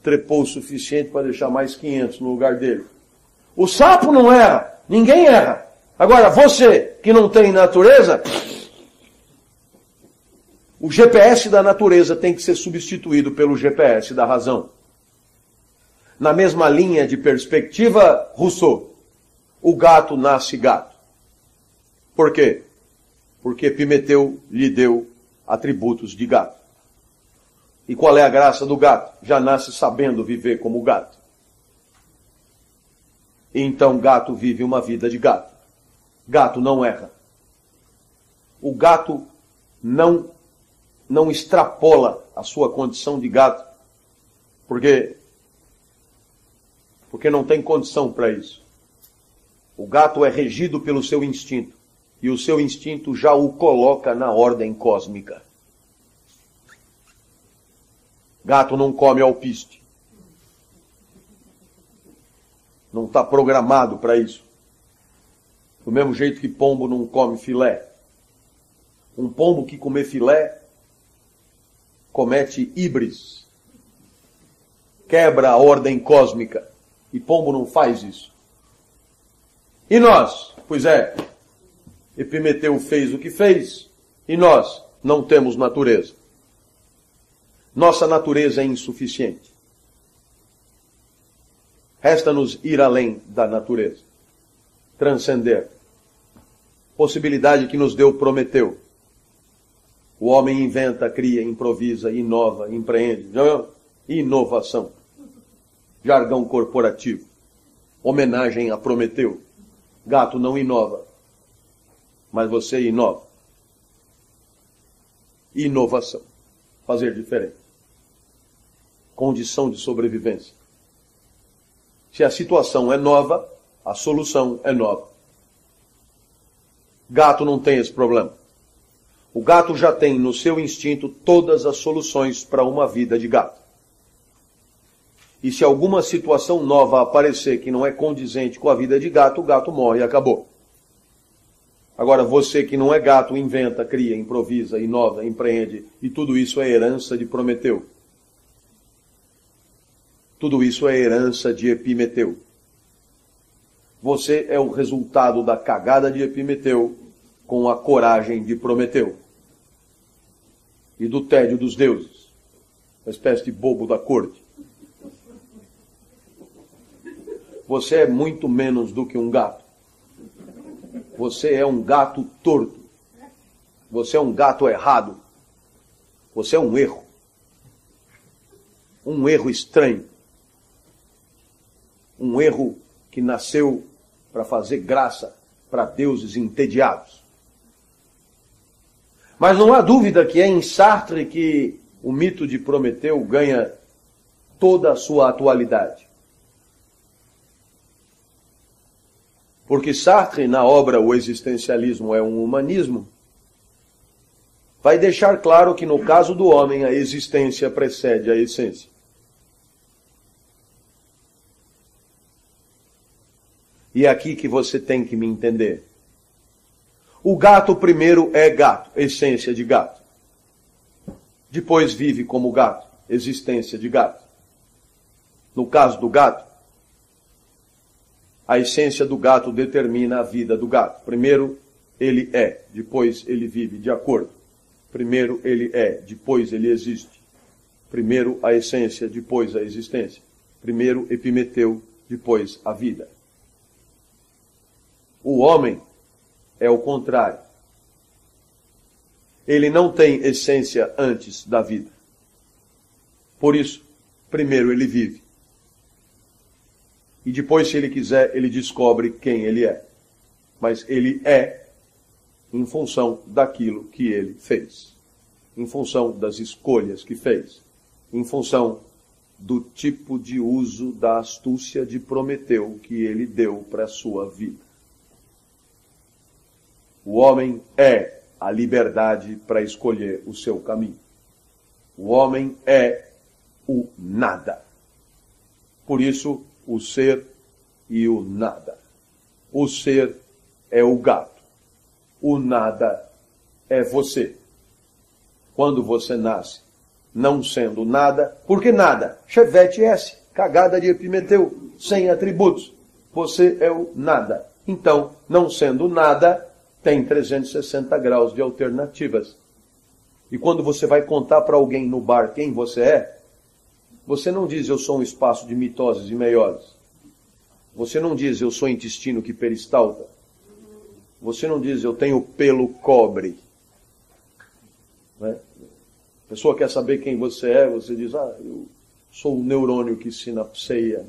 trepou o suficiente para deixar mais 500 no lugar dele. O sapo não erra, ninguém erra. Agora, você que não tem natureza, o GPS da natureza tem que ser substituído pelo GPS da razão. Na mesma linha de perspectiva, Rousseau, o gato nasce gato. Por quê? Porque Epimeteu lhe deu atributos de gato. E qual é a graça do gato? Já nasce sabendo viver como gato. E então gato vive uma vida de gato. Gato não erra. O gato não extrapola a sua condição de gato, porque não tem condição para isso. O gato é regido pelo seu instinto, e o seu instinto já o coloca na ordem cósmica. Gato não come alpiste. Não está programado para isso. Do mesmo jeito que pombo não come filé. Um pombo que comer filé comete híbris. Quebra a ordem cósmica. E pombo não faz isso. E nós? Pois é, Epimeteu fez o que fez, e nós não temos natureza. Nossa natureza é insuficiente. Resta-nos ir além da natureza. Transcender. Possibilidade que nos deu Prometeu. O homem inventa, cria, improvisa, inova, empreende. Inovação. Jargão corporativo. Homenagem a Prometeu. Gato não inova. Mas você inova. Inovação. Fazer diferente. Condição de sobrevivência. Se a situação é nova, a solução é nova. Gato não tem esse problema. O gato já tem no seu instinto todas as soluções para uma vida de gato. E se alguma situação nova aparecer que não é condizente com a vida de gato, o gato morre e acabou. Agora, você que não é gato, inventa, cria, improvisa, inova, empreende, e tudo isso é herança de Prometeu. Tudo isso é herança de Epimeteu. Você é o resultado da cagada de Epimeteu com a coragem de Prometeu. E do tédio dos deuses. Uma espécie de bobo da corte. Você é muito menos do que um gato. Você é um gato torto. Você é um gato errado. Você é um erro. Um erro estranho. Um erro que nasceu para fazer graça para deuses entediados. Mas não há dúvida que é em Sartre que o mito de Prometeu ganha toda a sua atualidade. Porque Sartre, na obra O Existencialismo é um Humanismo, vai deixar claro que no caso do homem a existência precede a essência. E é aqui que você tem que me entender. O gato primeiro é gato, essência de gato. Depois vive como gato, existência de gato. No caso do gato, a essência do gato determina a vida do gato. Primeiro ele é, depois ele vive de acordo. Primeiro ele é, depois ele existe. Primeiro a essência, depois a existência. Primeiro Epimeteu, depois a vida. O homem é o contrário. Ele não tem essência antes da vida. Por isso, primeiro ele vive. E depois, se ele quiser, ele descobre quem ele é. Mas ele é em função daquilo que ele fez. Em função das escolhas que fez. Em função do tipo de uso da astúcia de Prometeu que ele deu para a sua vida. O homem é a liberdade para escolher o seu caminho. O homem é o nada. Por isso, o ser e o nada. O ser é o gato. O nada é você. Quando você nasce, não sendo nada, porque nada, Chevette S, cagada de Epimeteu, sem atributos. Você é o nada. Então, não sendo nada, tem 360 graus de alternativas. E quando você vai contar para alguém no bar quem você é, você não diz eu sou um espaço de mitoses e meioses. Você não diz eu sou intestino que peristalta. Você não diz eu tenho pelo cobre. Né? A pessoa quer saber quem você é, você diz, eu sou o neurônio que sinapseia.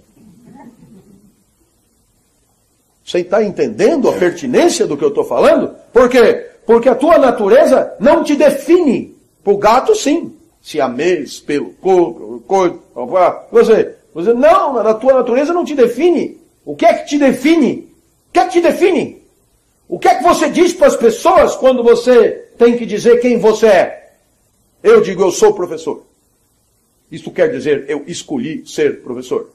Você está entendendo a pertinência do que eu estou falando? Por quê? Porque a tua natureza não te define. Para o gato, sim. Siamês, pelo couro, você não, a tua natureza não te define. O que é que te define? O que é que te define? O que é que você diz para as pessoas quando você tem que dizer quem você é? Eu digo, eu sou professor. Isto quer dizer, eu escolhi ser professor.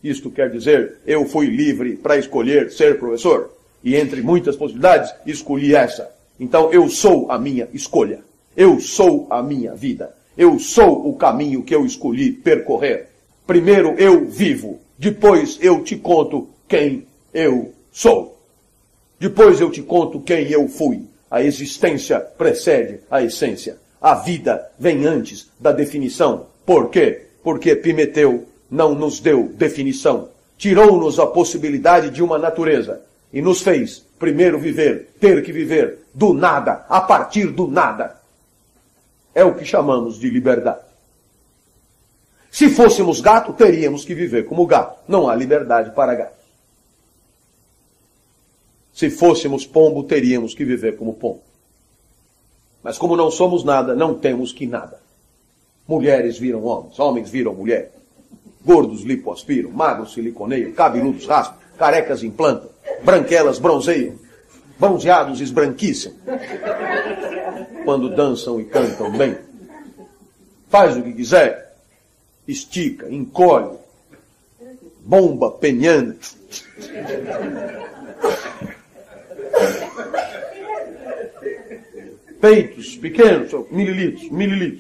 Isto quer dizer, eu fui livre para escolher ser professor. E entre muitas possibilidades, escolhi essa. Então, eu sou a minha escolha. Eu sou a minha vida. Eu sou o caminho que eu escolhi percorrer. Primeiro eu vivo. Depois eu te conto quem eu sou. Depois eu te conto quem eu fui. A existência precede a essência. A vida vem antes da definição. Por quê? Porque Epimeteu não nos deu definição. Tirou-nos a possibilidade de uma natureza. E nos fez, primeiro viver, ter que viver, do nada, a partir do nada. É o que chamamos de liberdade. Se fôssemos gato, teríamos que viver como gato. Não há liberdade para gato. Se fôssemos pombo, teríamos que viver como pombo. Mas como não somos nada, não temos que nada. Mulheres viram homens, homens viram mulheres. Gordos lipoaspiram, magros siliconeiam, cabeludos raspam, carecas implantam, branquelas bronzeiam, bronzeados esbranquiçam. Quando dançam e cantam bem. Faz o que quiser. Estica, encolhe, bomba, penhana. Peitos pequenos, mililitros.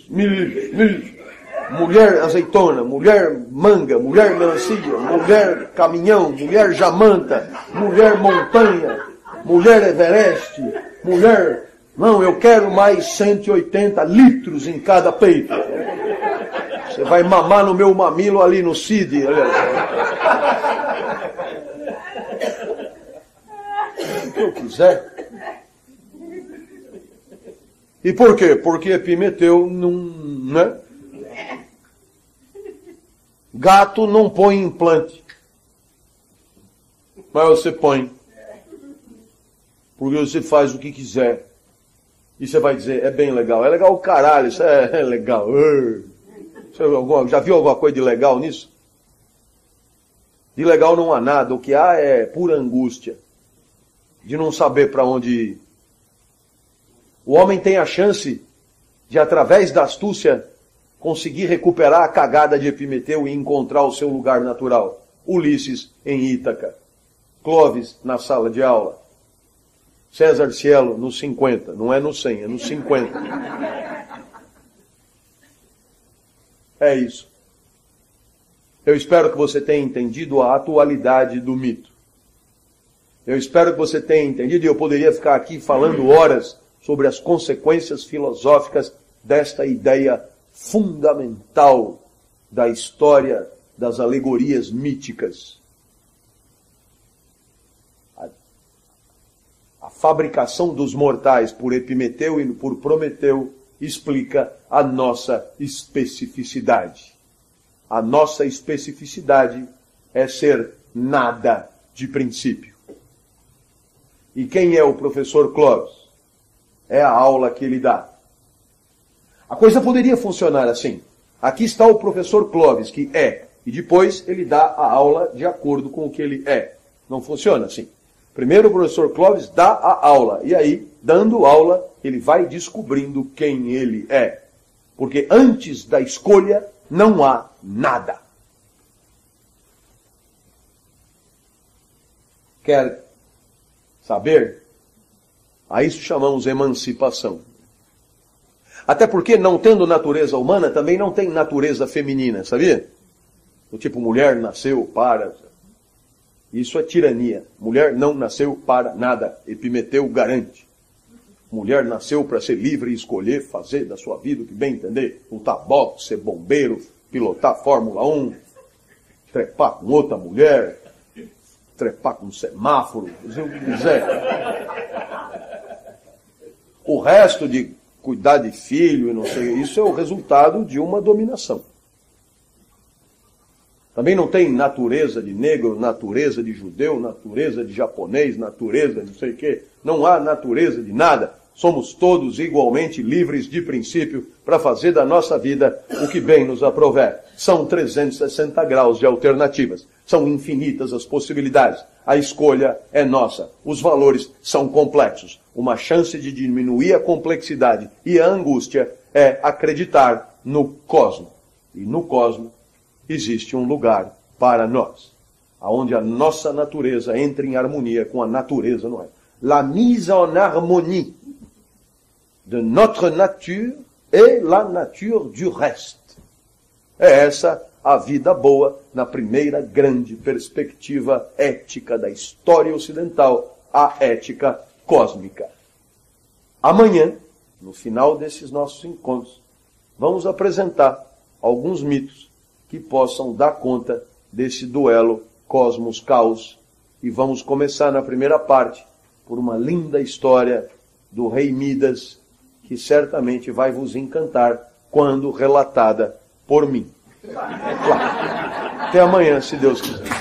Mulher azeitona, mulher manga, mulher melancia, mulher caminhão, mulher jamanta, mulher montanha, mulher Everest, mulher... Não, eu quero mais 180 litros em cada peito. Você vai mamar no meu mamilo ali no CID. O que eu quiser. E por quê? Porque Epimeteu não... Né? Gato não põe implante. Mas você põe. Porque você faz o que quiser. E você vai dizer, é bem legal. É legal o caralho, isso é legal. Você já viu alguma coisa de legal nisso? De legal não há nada. O que há é pura angústia. De não saber para onde ir. O homem tem a chance de, através da astúcia, conseguir recuperar a cagada de Epimeteu e encontrar o seu lugar natural. Ulisses em Ítaca. Clóvis na sala de aula. César Cielo nos 50. Não é no 100, é nos 50. É isso. Eu espero que você tenha entendido a atualidade do mito. Eu espero que você tenha entendido, e eu poderia ficar aqui falando horas sobre as consequências filosóficas desta ideia fundamental da história das alegorias míticas. A fabricação dos mortais por Epimeteu e por Prometeu explica a nossa especificidade. A nossa especificidade é ser nada de princípio. E quem é o professor Clóvis? É a aula que ele dá. A coisa poderia funcionar assim. Aqui está o professor Clóvis, que é, e depois ele dá a aula de acordo com o que ele é. Não funciona assim. Primeiro o professor Clóvis dá a aula, e aí dando aula, ele vai descobrindo quem ele é. Porque antes da escolha não há nada. Quer saber? A isso chamamos emancipação. Até porque, não tendo natureza humana, também não tem natureza feminina, sabia? O tipo, mulher nasceu para... Isso é tirania. Mulher não nasceu para nada. Epimeteu garante. Mulher nasceu para ser livre e escolher, fazer da sua vida o que bem entender. Lutar boxe, ser bombeiro, pilotar Fórmula 1, trepar com outra mulher, trepar com um semáforo, fazer o que quiser. O resto de cuidar de filho e não sei, isso é o resultado de uma dominação. Também não tem natureza de negro, natureza de judeu, natureza de japonês, natureza de não sei o quê. Não há natureza de nada. Somos todos igualmente livres de princípio para fazer da nossa vida o que bem nos aprouver. São 360 graus de alternativas. São infinitas as possibilidades. A escolha é nossa. Os valores são complexos. Uma chance de diminuir a complexidade e a angústia é acreditar no cosmos. E no cosmos existe um lugar para nós, onde a nossa natureza entra em harmonia com a natureza, não é? La mise en harmonie de notre nature et la nature du reste. É essa a vida boa na primeira grande perspectiva ética da história ocidental, a ética cósmica. Amanhã, no final desses nossos encontros, vamos apresentar alguns mitos que possam dar conta desse duelo cosmos-caos. E vamos começar na primeira parte por uma linda história do rei Midas, que certamente vai vos encantar quando relatada por mim. É claro. Até amanhã, se Deus quiser.